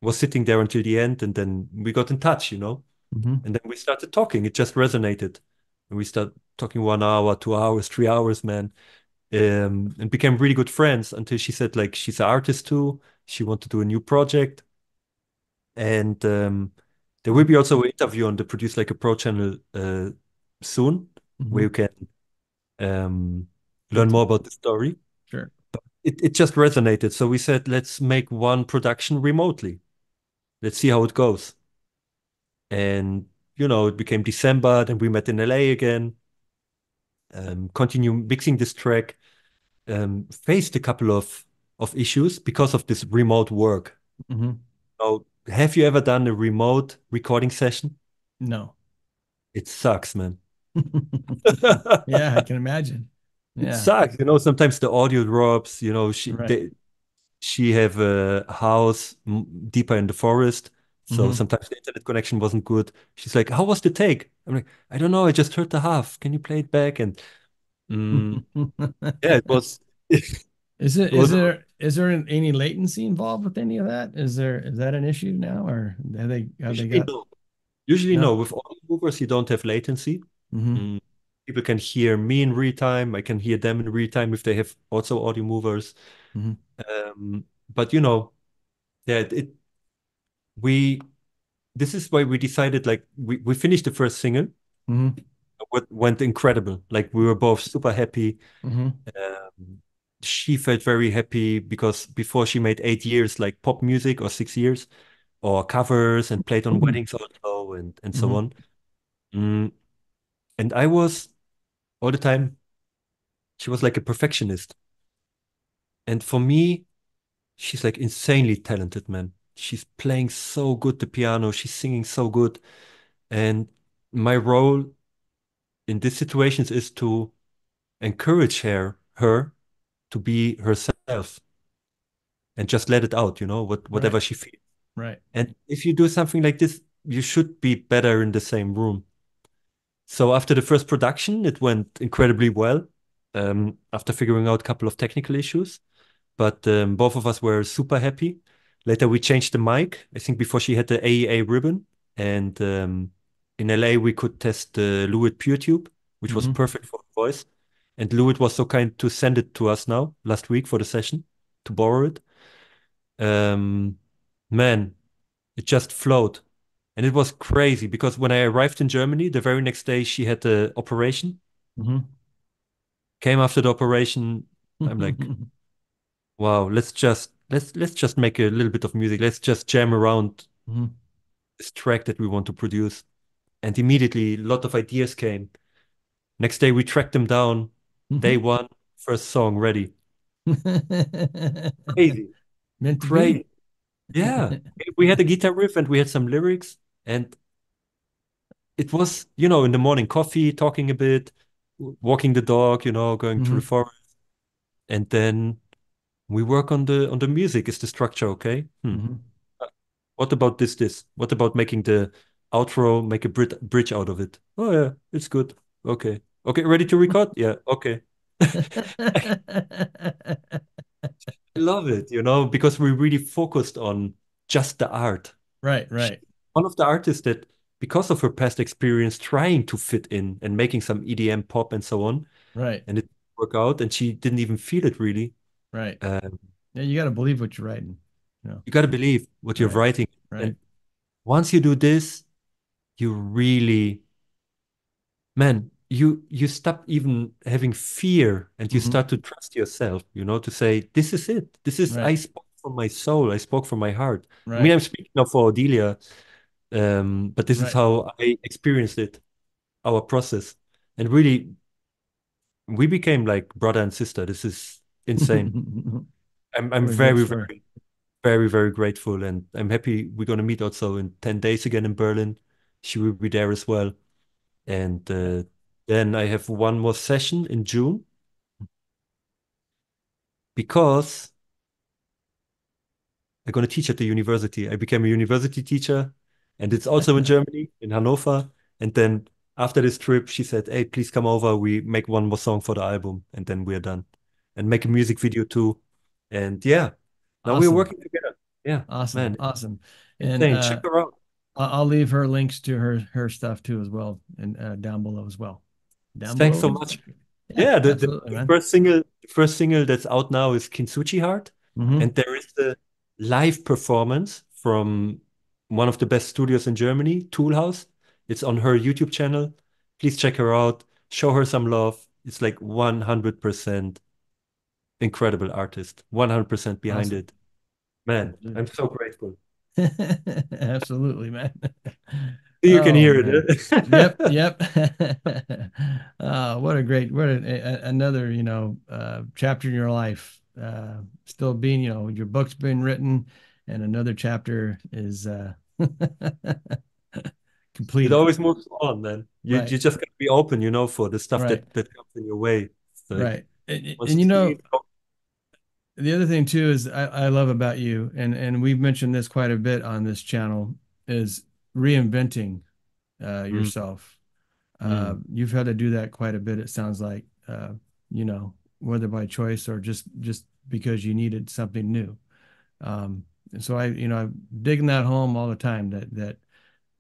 was sitting there until the end, and then we got in touch, you know? Hmm. And then we started talking. It just resonated. And we started talking 1 hour, 2 hours, 3 hours, man. And became really good friends until she said like she's an artist too. She wanted to do a new project. And there will be also an interview on the Produce Like a Pro channel soon, where Hmm. you can um, Get learn to more about the story. sure. It just resonated. So we said, let's make one production remotely. Let's see how it goes. And, it became December. Then we met in LA again, continue mixing this track, faced a couple of issues because of this remote work. Hmm. So, have you ever done a remote recording session? No. It sucks, man. Yeah, I can imagine. It Yeah. sucks. Sometimes the audio drops, Right. she have a house deeper in the forest. So Hmm. sometimes the internet connection wasn't good. She's like, "How was the take?" I'm like, "I don't know. I just heard the half. Can you play it back?" And yeah, it was it was is there any latency involved with any of that? Is that an issue now, or have they usually got no. Usually no? no. With audio movers, you don't have latency. Hmm. Mm, People can hear me in real time. I can hear them in real time if they have also audio movers. Hmm. But yeah, we this is why we decided like we finished the first single. Hmm. What went incredible. Like we were both super happy. Hmm. Um, she felt very happy because before she made 8 years like pop music or 6 years or covers and played on Hmm. weddings also and so Hmm. on. Mm, and I was all the time, she was like a perfectionist. And for me, she's like insanely talented, man. She's playing so good the piano, she's singing so good. And my role in these situations is to encourage her to be herself and just let it out, Right. whatever she feels. Right. And if you do something like this, you should be better in the same room. So after the first production, it went incredibly well. After figuring out a couple of technical issues, but both of us were super happy. Later, we changed the mic. I think before she had the AEA ribbon, and in LA we could test the Lewitt PureTube, which was Hmm. perfect for the voice. And Lewitt was so kind to send it to us now last week for the session to borrow it. Um, Man, it just flowed. And it was crazy because when I arrived in Germany, the very next day she had the operation. Hmm. Came after the operation, I'm like, wow, let's just make a little bit of music. Let's just jam around Hmm. this track that we want to produce. And immediately a lot of ideas came. Next day we tracked them down. Day Hmm. one, first song ready. Crazy. Meant to be. Crazy. Yeah. We had a guitar riff and we had some lyrics. And it was, in the morning, coffee, talking a bit, walking the dog, going through the Hmm. forest. And then we work on the music. Is the structure okay? Hmm. What about this? What about making the outro, make a bridge out of it? Oh yeah, it's good. Okay. Okay, ready to record? Yeah, okay. I love it, because we really focused on just the art. Right, She's right, one of the artists that, because of her past experience trying to fit in and making some EDM pop and so on, right, and it worked out, and she didn't even feel it really. right. Um, Yeah, you got to believe what you're writing. No, you got to believe what you're right, writing. right. And once you do this, you really man, you stop even having fear and you Hmm. start to trust yourself, to say, this is it. I Right, spoke from my soul. I spoke from my heart. I mean, right, I'm speaking now for Odelia, but this is right. how I experienced it, our process. And really, we became like brother and sister. This is insane. I'm What a great very, story. very, very, very grateful. And I'm happy we're going to meet also in 10 days again in Berlin. She will be there as well. And then I have one more session in June because I'm going to teach at the university. I became a university teacher, and it's also in Germany, in Hanover. And then after this trip, she said, "Hey, please come over. We make one more song for the album, and then we're done." and make a music video too. And yeah, now we're Awesome. working together. Yeah, Awesome. man, Awesome. And insane. Check her out. I'll leave her links to her stuff too as well, and down below as well. Down Thanks below so is much. yeah, Yeah, absolutely, the man. first single that's out now is Kintsuchi Heart, Hmm. and there is the live performance from one of the best studios in Germany, Tool House. It's on her YouTube channel. Please check her out. Show her some love. It's like 100% incredible artist. 100% behind Awesome. it. Man, Will do. I'm so grateful. Absolutely, man. You can Oh hear man. it. Yep, yep. What a great, another, chapter in your life. Still being, your book's been written and another chapter is It completed. always moves on, man. You Right, just gotta be open, for the stuff right, that comes in your way. It's like right. And, once you see it, the other thing too is I love about you, and we've mentioned this quite a bit on this channel, is reinventing mm, yourself. mm, You've had to do that quite a bit, it sounds like, whether by choice or just because you needed something new. And so I'm digging that home all the time that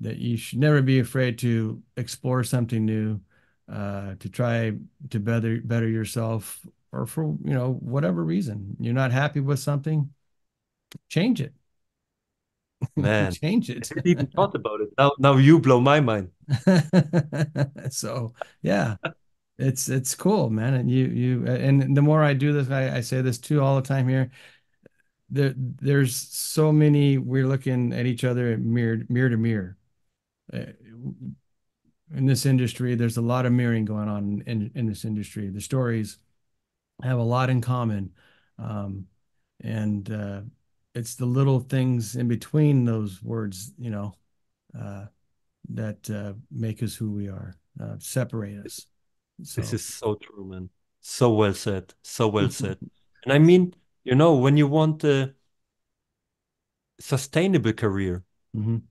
you should never be afraid to explore something new, to try to better yourself, or for whatever reason you're not happy with something, change it. man, Change I it. didn't even thought about it. Now you blow my mind. So yeah, it's cool, man. And and the more I do this, I say this too all the time here. There's so many, we're looking at each other mirror to mirror. Uh, in this industry, there's a lot of mirroring going on in this industry. The stories have a lot in common. Um, and it's the little things in between those words, uh, that make us who we are, separate us. This So, is so true, man. So well said. So well said. And I mean, when you want a sustainable career, mhm,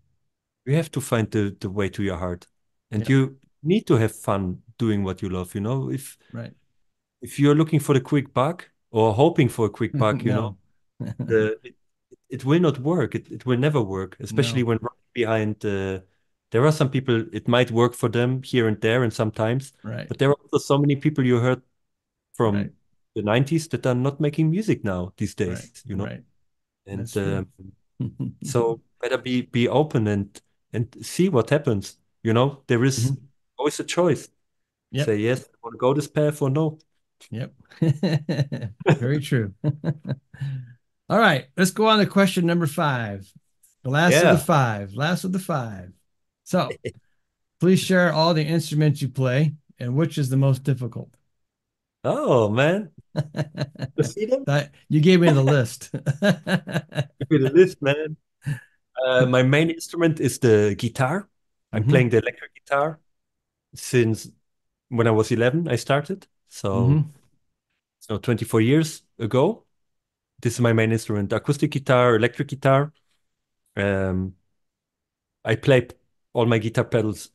you have to find the way to your heart. And yep, you need to have fun doing what you love, right. If you're looking for the quick buck or hoping for a quick buck, No, the it will not work. It will never work, especially no, when running behind. There are some people it might work for them here and there and sometimes, right, but there are also so many people you heard right, from the 90s that are not making music now these right, days. right. That's And true. so better be open and see what happens. There is Mhm. always a choice. Yep, Say yes, I want to go this path or no. yep. Very true. All right, let's go on to question number five. The last of the Yeah. five. Last of the five. So, please share all the instruments you play and which is the most difficult. Oh man, you see them? You gave me the list. Give me the list, man. My main instrument is the guitar. I'm Hmm. playing the electric guitar since when I was 11, I started. So, Hmm. 24 years ago. This is my main instrument, acoustic guitar, electric guitar. Um, I play all my guitar pedals.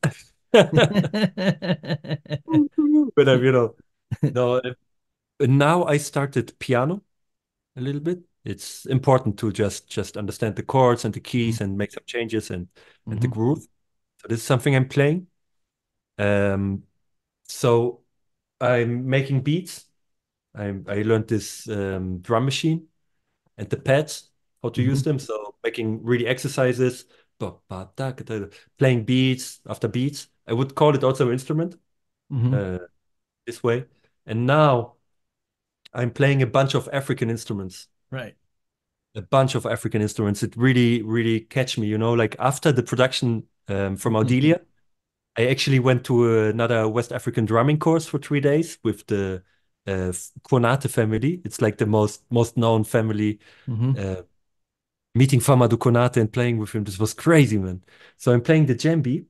But no, now I started piano a little bit. It's important to just understand the chords and the keys and make some changes and the Hmm. groove. So this is something I'm playing. Um, so I'm making beats. I learned this drum machine and the pads, how to use Hmm. them. So making really exercises, playing beats after beats. I would call it also an instrument Hmm. uh, this way. And now I'm playing a bunch of African instruments. Right. A bunch of African instruments. It really, really catch me. Like after the production from Audelia, I actually went to another West African drumming course for 3 days with the Konate family. It's like the most known family. Hmm. Uh, Meeting Famadou Konate and playing with him, this was crazy, man. So I'm playing the djembe,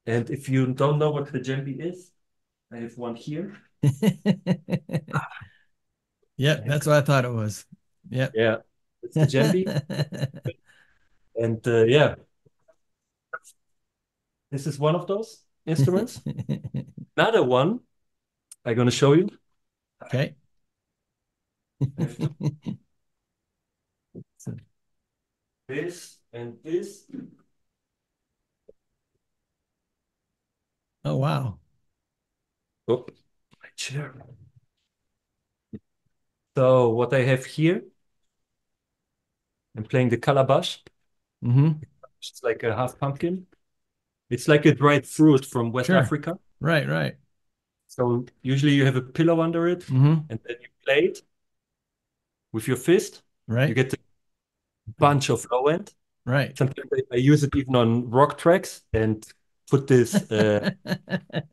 and if you don't know what the djembe is, I have one here. Yep, that's what I thought it was. Yep. Yeah, it's the djembe, and yeah, this is one of those instruments. Another one I'm gonna show you. Okay. I have this and this. Oh, wow. Oh, my chair. So what I have here, I'm playing the calabash. Mm-hmm. It's like a half pumpkin. It's like a dried fruit from West Sure. Africa. Right, right. So usually you have a pillow under it, Mm-hmm. and then you play it with your fist. You Right, get a bunch of low end. right. Sometimes I use it even on rock tracks and put this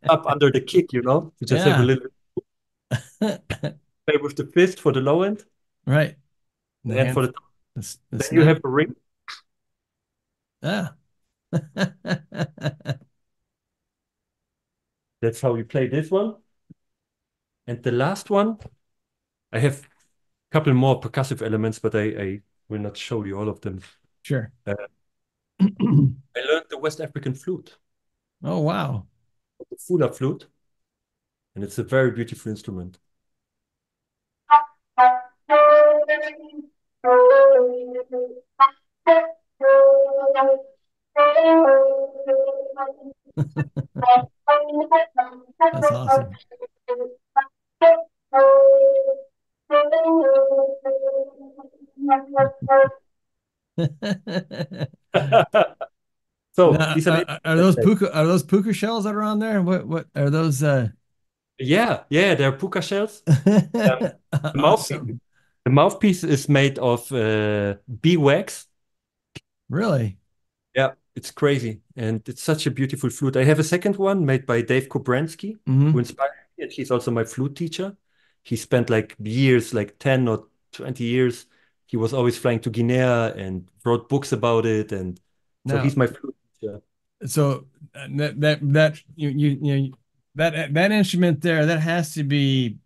up under the kick, to just have a Yeah. little play with the fist for the low end, Right. the The hand for hand, the top. the Then you snap. have a ring. Ah. That's how you play this one. And the last one, I have a couple more percussive elements, but I will not show you all of them. Sure. Uh, I learned the West African flute, Oh, wow. the Fula flute, and it's a very beautiful instrument. That's awesome. So Now, these are the instruments. are those puka shells that are on there? What are those Yeah, they're puka shells. Um, the mouthpiece, awesome. the mouthpiece is made of bee wax. Really? Yeah, it's crazy, and it's such a beautiful flute. I have a second one made by Dave Kobransky, who Mm-hmm. inspired me, and he's also my flute teacher. He spent like years, like 10 or 20 years. He was always flying to Guinea and wrote books about it, and so Now, he's my flute teacher. so that that instrument there, that has to be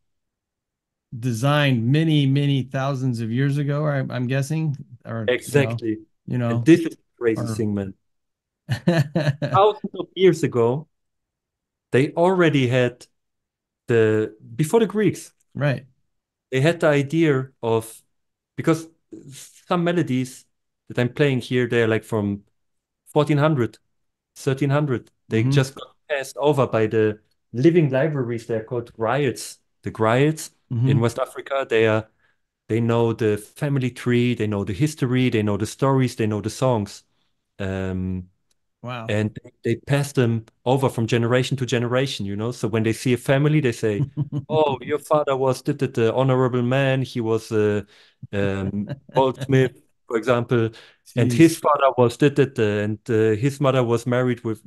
designed many thousands of years ago, or I'm guessing, or Exactly. you And know, this is the crazy or thing, man. Thousands of years ago, they already had before the Greeks, right. they had the idea of, because some melodies that I'm playing here, they're like from 1400, 1300. They Mm-hmm. just got passed over by the living libraries. They're called griots. The griots in Mm-hmm. West Africa, they know the family tree, they know the history, they know the stories, they know the songs. Um, Wow. and they pass them over from generation to generation. So when they see a family, they say, "Oh, your father was the honorable man. He was a goldsmith, for example, and his Jeez. father was and his mother was married with."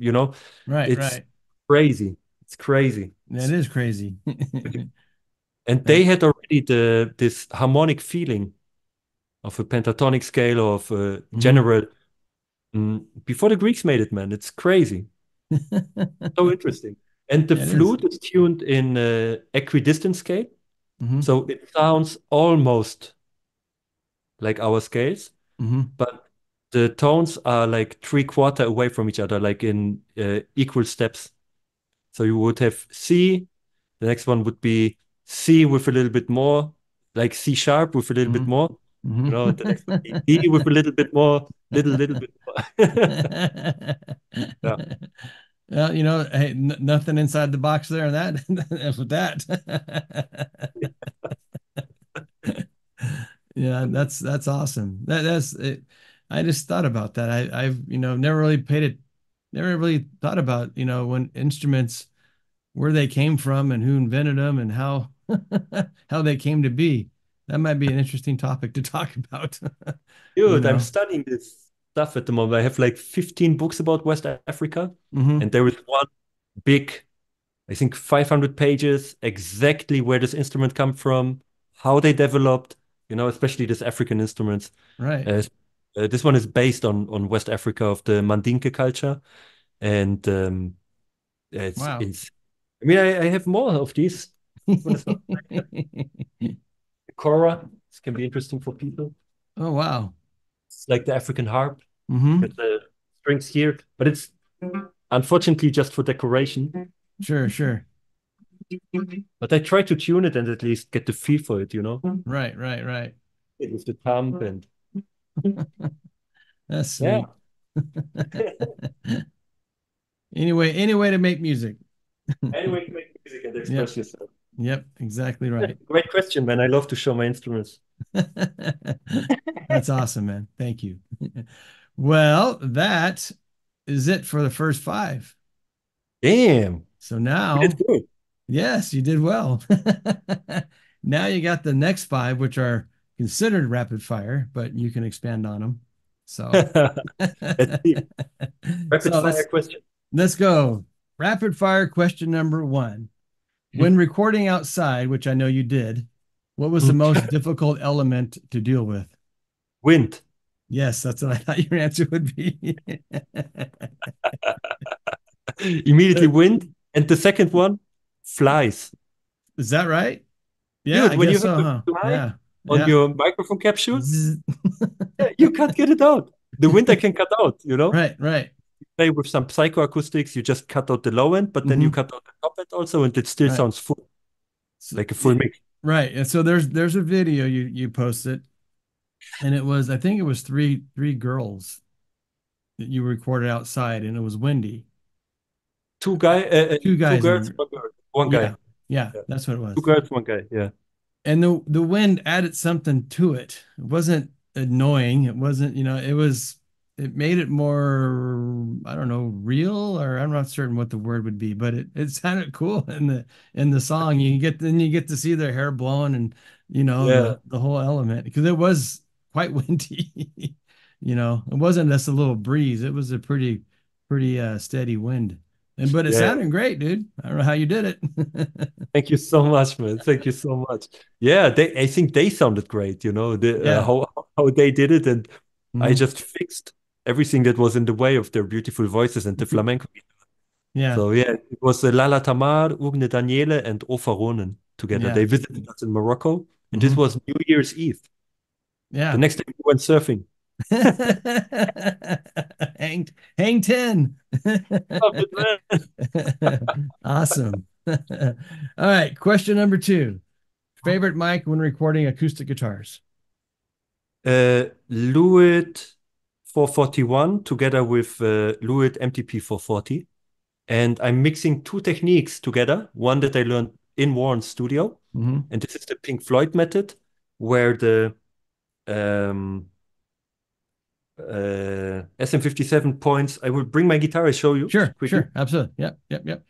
Right, It's right. crazy. It's crazy. That is crazy. And That, they had already this harmonic feeling of a pentatonic scale or of a mhm. general before the Greeks made it, man. It's crazy. So interesting. And the Yeah, it is. flute is tuned in equidistant scale. Mm-hmm. So it sounds almost like our scales, Mm-hmm. but the tones are like three-quarter away from each other, like in equal steps. So you would have C, the next one would be C with a little bit more, like C sharp with a little bit Mm-hmm. more, and the next would be D Mm-hmm. with a little bit more, little bit more. Yeah. Well, hey, nothing inside the box there, and that with that. Yeah, that's awesome. That's it. I just thought about that. I've never really never really thought about when instruments where they came from and who invented them and how how they came to be. That might be an interesting topic to talk about. You Dude, I'm know. studying this stuff at the moment. I have like 15 books about West Africa, Hmm. and there is one big, I think 500 pages, exactly where this instrument come from, how they developed, especially this African instruments. Right. Uh, this one is based on West Africa of the Mandinka culture, and Wow. it's. I mean, I have more of these. This one is not the kora. This can be interesting for people. Oh, wow. It's like the African harp. Hmm. With the strings here, but it's unfortunately just for decoration. Sure, sure. But I try to tune it and at least get the feel for it, you know, Right, right, right. with the thumb and That's yeah. sweet. Anyway, any way to make music. Anyway, make music and Yep, express yourself. yep, exactly right. Great question, man. I love to show my instruments. That's awesome, man. Thank you. Well, that is it for the first five. Damn, So you did now, good. yes, you did well. Now you got the next five, which are considered rapid fire, but you can expand on them. So, Let's see. Rapid so fire question. let's go. Rapid fire question number one. When recording outside, which I know you did, what was the most difficult element to deal with? Wind. Yes, that's what I thought your answer would be. Immediately wind. And the second one, flies. Is that right? Yeah, Dude, I when you guess have so, a huh? fly Yeah, on yeah. your microphone capsule, Zzz. yeah, you can't get it out. The wind I can cut out, you know? Right, right. Play with some psychoacoustics, you just cut out the low end, but then you Hmm. cut out the top end also, and it still Right. sounds full, So, like a full mix. right. And so there's a video you posted, and it was I think it was three girls that you recorded outside, and it was windy. Two Two guys girls, and one girl, one yeah, guy. yeah, Yeah. that's what it Two was. girls, one guy. Yeah. And the wind added something to it. It wasn't annoying. It wasn't, it made it more, I don't know, real, or I'm not certain what the word would be, but it sounded cool in the song. You get to see their hair blowing and Yeah. the whole element because it was quite windy. It wasn't just a little breeze. It was a pretty steady wind. But it Yeah. sounded great, dude. I don't know how you did it. Thank you so much, man. Thank you so much. Yeah, I think they sounded great, Yeah. how they did it, and I Mhm. just fixed everything that was in the way of their beautiful voices and the flamenco. Yeah. So yeah, it was Lala Tamar, Ugne Daniele, and Ofa Ronen together. Yeah. They visited us in Morocco, and this Hmm. was New Year's Eve. The Yeah. next day we went surfing. hang hang 10. Love it, man. Awesome. All right, question number two. Favorite mic when recording acoustic guitars? Lewitt 441 together with Lewitt MTP 440. And I'm mixing two techniques together. One that I learned in Warren's studio, Hmm. and this is the Pink Floyd method, where the um, SM57 points. I will bring my guitar and show you Sure, quickly. sure. Absolutely. Yep, yep, yep.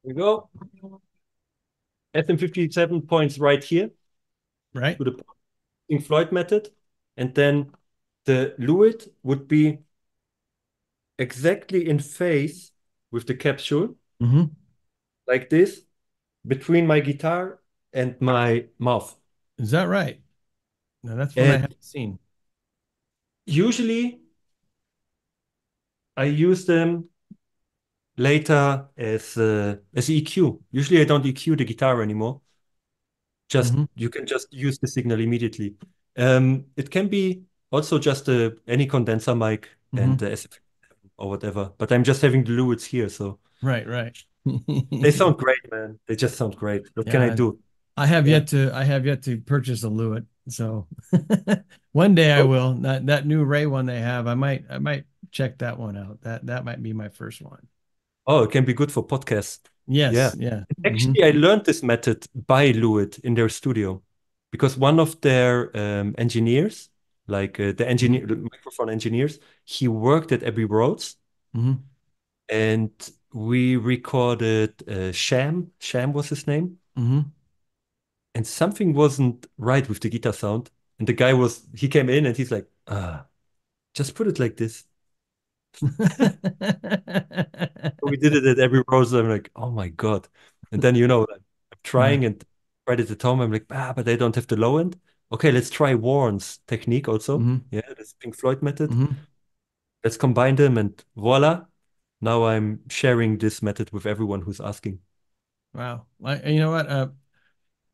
Here we go. SM57 points right here Right. to the Pink Floyd method. And then the Lewitt would be exactly in phase with the capsule, Hmm. like this, between my guitar and my mouth. Is that right? Now that's one I And haven't seen. usually I use them later as EQ. Usually I don't EQ the guitar anymore. Just Hmm. you can just use the signal immediately. It can be also just any condenser mic Hmm. and the SF or whatever. But I'm just having the Lewitts here, so Right, right. they sound great, man. They just sound great. What can I Yeah, do? I Yeah. have yet to purchase a Lewitt. So one day I Oh, will. That new Ray one they have, I might check that one out. That might be my first one. oh, it can be good for podcasts. Yeah. Yes, yeah. Hmm. Actually, I learned this method by Lewitt in their studio because one of their engineers, like the Hmm. engineer, the microphone engineers, he worked at Abbey Roads, Hmm. and we recorded Sham. Sham was his name, Hmm. and something wasn't right with the guitar sound. And the guy he came in and he's like, just put it like this. We did it at Abbey Roads. I'm like, oh my God. And then, I'm Yeah. trying and tried it at home. I'm like, but I don't have the low end. Okay, let's try Warren's technique also. Hmm. Yeah, this Pink Floyd method. Hmm. Let's combine them and voila. Now I'm sharing this method with everyone who's asking. Wow. You know what?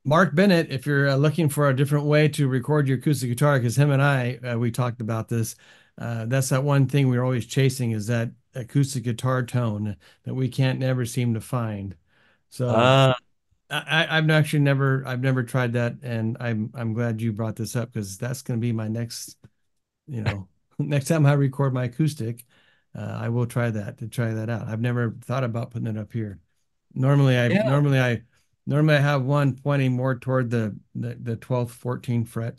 Mark Bennett, if you're looking for a different way to record your acoustic guitar, because him and I, we talked about this. That's that one thing we're always chasing is that acoustic guitar tone that we can't never seem to find. So Ah, I've actually I've never tried that, and I'm glad you brought this up because that's going to be my next, you know, next time I record my acoustic, I will try that to try that out. I've never thought about putting it up here. Normally I yeah. normally I normally I have one pointing more toward the 12th, 14th fret,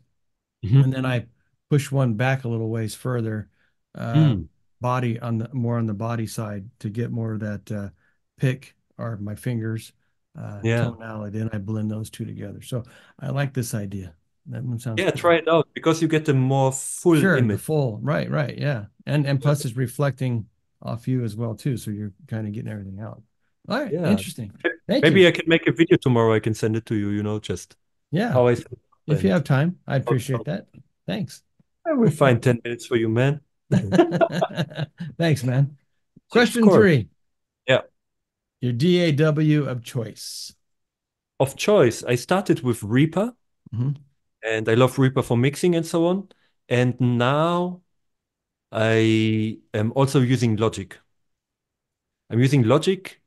Mhm. and then I push one back a little ways further, uh, Mm, body on the more on the body side to get more of that pick or my fingers yeah. tonality, and I blend those two together. So I like this idea. That one sounds Yeah, cool. try it out because you get a more full Sure, the image. full, right, right, yeah, and plus it's reflecting off you as well too, so you're kind of getting everything out. All right, Yeah. interesting. Thank you. Maybe I can make a video tomorrow. I can send it to you, just Yeah, how I set it up if you and have time, I how it appreciate sounds. that. Thanks. I will find 10 minutes for you, man. Thanks, man. Of Question course. three, Yeah. your DAW of choice. Of choice. I started with Reaper Mhm. and I love Reaper for mixing and so on. And now I am also using Logic. I'm using Logic,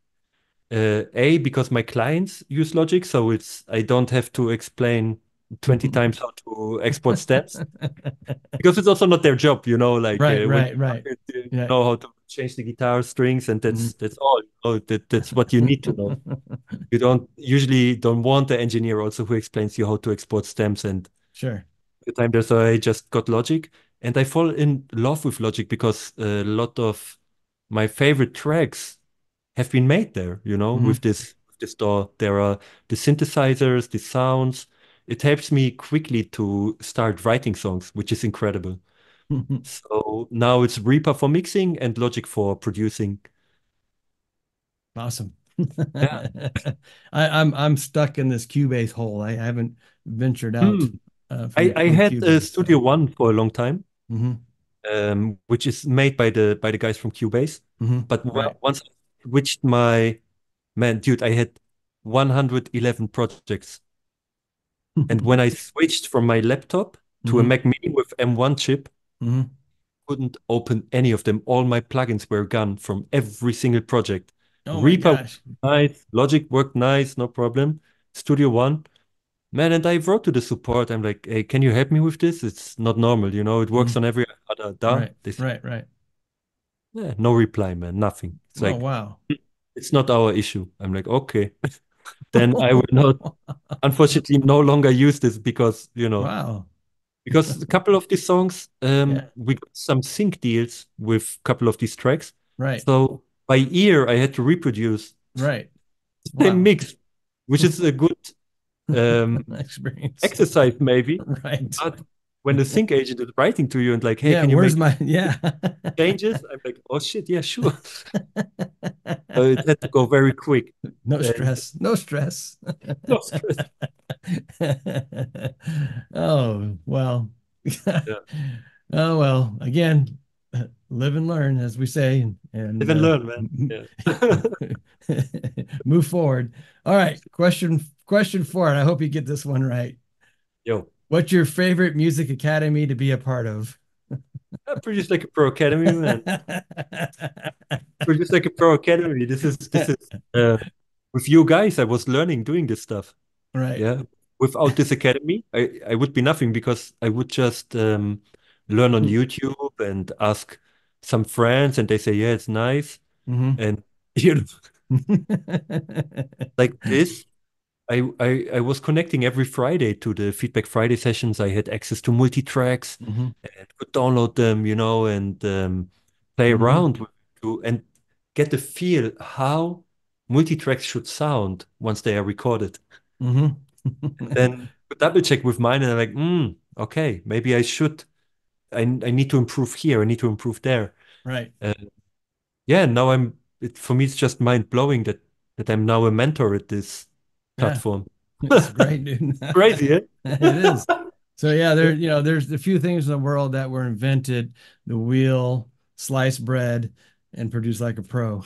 because my clients use Logic, so I don't have to explain 20 times how to export stems because it's also not their job, like Right, when right, right. you Yeah. know how to change the guitar strings, and Mhm. that's all. That's what you need to know. You don't usually don't want the engineer also who explains you how to export stems and Sure. the time there. So I just got Logic, and I fall in love with Logic because a lot of my favorite tracks have been made there, Mhm. with this DAW. There are the synthesizers, the sounds. It helps me quickly to start writing songs, which is incredible. So now it's Reaper for mixing and Logic for producing. Awesome. Yeah. I'm stuck in this Cubase hole. I haven't ventured out Hmm. from I had a Cubase. Studio So. One for a long time, Hmm. which is made by the guys from Cubase. Hmm. But Right. once I switched my man, dude, I had 111 projects. And when I switched from my laptop to a Hmm. Mac Mini with M1 chip, Hmm. couldn't open any of them. All my plugins were gone from every single project. Oh my Reaper gosh. worked nice, Logic worked nice, no problem. Studio One, man, and I wrote to the support. I'm like, hey, can you help me with this? It's not normal, it Hmm. works on every other DAW. Right. They said, Right. Right. yeah, no reply, man, nothing. It's Oh like, wow. it's not our issue. I'm like, okay, then I will not, unfortunately, no longer use this Wow. because a couple of these songs, Yeah. we got some sync deals with a couple of these tracks. Right. So by ear, I had to reproduce Right. the same Wow. mix, which is a good um, Experience. exercise, maybe. Right. But when the sync agent is writing to you and like, hey, Yeah. can you Where's make my? Yeah. changes? I'm like, oh shit, yeah, sure. So it had to go very quick. No And stress. No stress. no stress. Oh, well. Yeah. Oh, well. Again, live and learn, as we say, and Live and learn, man. Yeah. move forward. All right. Question four, and I hope you get this one right. Yo, What's your favorite music academy to be a part of? I produce like a pro academy, man. Produce like a pro academy. This is with you guys. I was learning doing this stuff. Right. Yeah. Without this academy, I would be nothing because I would just learn on YouTube and ask some friends, and they say, yeah, it's nice. Hmm. And you know, like this, I was connecting every Friday to the Feedback Friday sessions. I had access to multi-tracks Hmm. and could download them, and play Hmm. around with and get the feel how multi-tracks should sound once they are recorded. Hmm. Then double check with mine, and I'm like, okay, maybe I should. I need to improve here. I need to improve there. Right. Uh, yeah, now for me, it's just mind blowing that I'm now a mentor at this Yeah. platform. It's great, dude. Crazy, eh? It is. So yeah, there's a few things in the world that were invented, the wheel, slice bread, and produce like a pro.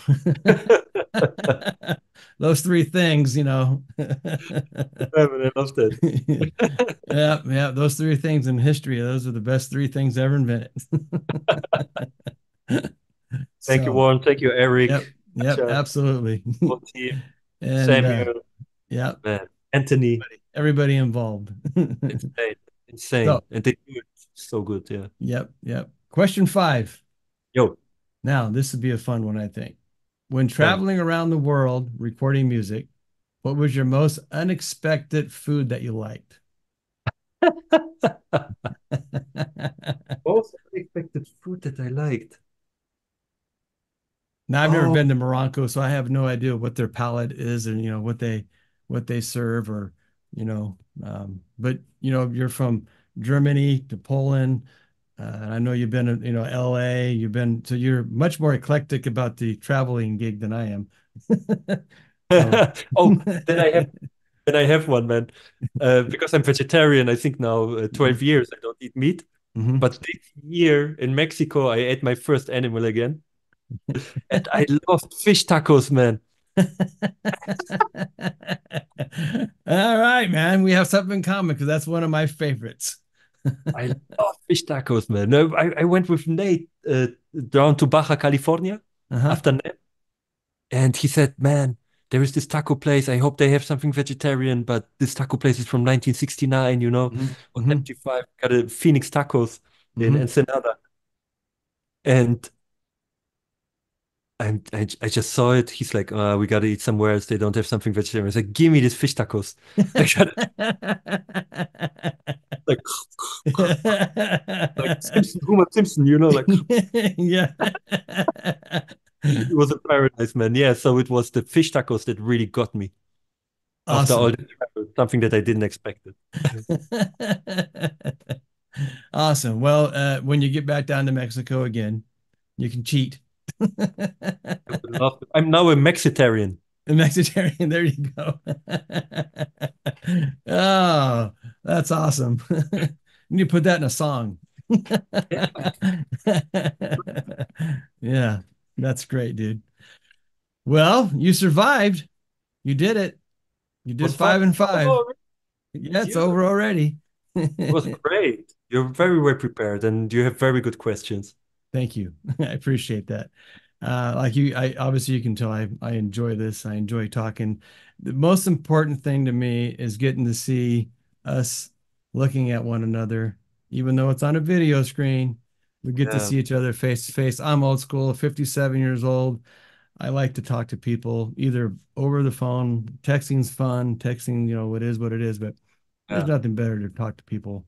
those three things, Yeah, man, I love that. Yeah, yeah, those three things in history, those are the best three things ever invented. Thank you, So, Warren. Thank you, yep, Eric, yep, Katja, absolutely. whole team, And Samuel, yeah, man, Anthony. everybody involved. Insane, So, insane. And they do it so good. Yeah. yep, yep. Question 5. Yo, Now, this would be a fun one, I think. When tell me. traveling around the world recording music, what was your most unexpected food that you liked? Most unexpected food that I liked. Now, I've never Oh, been to Morocco, so I have no idea what their palate is and what they serve or but you're from Germany to Poland. And I know you've been in, LA, so you're much more eclectic about the traveling gig than I am. So oh, then I have then I have one, man. Because I'm vegetarian, I think now Mhm. 12 years I don't eat meat. Mhm. But this year in Mexico, I ate my first animal again, and I loved fish tacos, man. All right, man. We have something in common because that's one of my favorites. I love fish tacos, man. No, I went with Nate down to Baja California Uh-huh. after Nate, and he said, "Man, there is this taco place. I hope they have something vegetarian, but this taco place is from 1969, Hmm. on Hmm. 75, got a Phoenix Tacos in Hmm. Ensenada." And I just saw it. He's like, "We gotta eat somewhere else. They don't have something vegetarian." I was like, "Give me this fish tacos." I got it like like Simpson, Homer Simpson, like Yeah. it was a paradise, man. Yeah, so it was the fish tacos that really got me after all Awesome. the travel, something that I didn't expect. I Awesome. Well, when you get back down to Mexico again, you can cheat. would love to. I'm now a Mexitarian. The Mexican, there you go. Oh, that's awesome. You need to put that in a song. Yeah, Yeah, that's great, dude. Well, you survived. You did it. You did was fun. 5 and 5. Oh, Yeah, it's you. over already. It was great. You're very well prepared and you have very good questions. Thank you. I appreciate that. Like you, I obviously you can tell I enjoy this. I enjoy talking. The most important thing to me is getting to see us looking at one another, even though it's on a video screen. We get to Yeah, see each other face to face. I'm old school, 57 years old. I like to talk to people either over the phone. Texting's fun. Texting, it is what it is, but there's yeah. nothing better to talk to people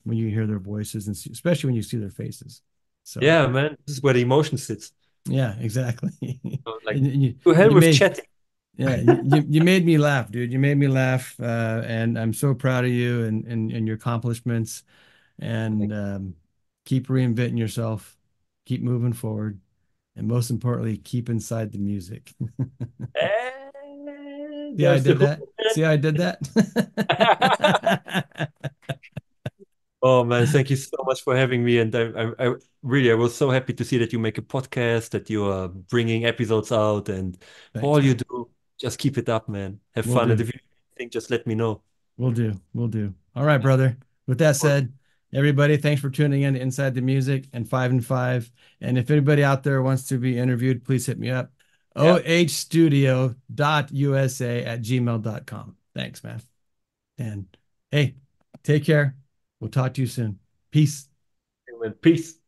when you hear their voices and especially when you see their faces. So Yeah, man. This is where the emotion sits. yeah, exactly. So, like, And you to hell you with made chatting. yeah you made me laugh, dude. You made me laugh, and I'm so proud of you and your accomplishments. And Like, keep reinventing yourself, keep moving forward, and most importantly, keep inside the music. See how I there's the did hook, that? See how I did that? man. Oh man, thank you so much for having me. And I really, I was so happy to see that you make a podcast, that you are bringing episodes out, and Thanks, all you man. do, just keep it up, man. Have We'll fun. And do. if you think, just let me know. We'll do. We'll do. All right, brother. With that said, everybody, thanks for tuning in to Inside the Music and 5 and 5. And if anybody out there wants to be interviewed, please hit me up. Yeah. ohstudio.usa@gmail.com. Thanks, man. And hey, take care. We'll talk to you soon. Peace. Peace.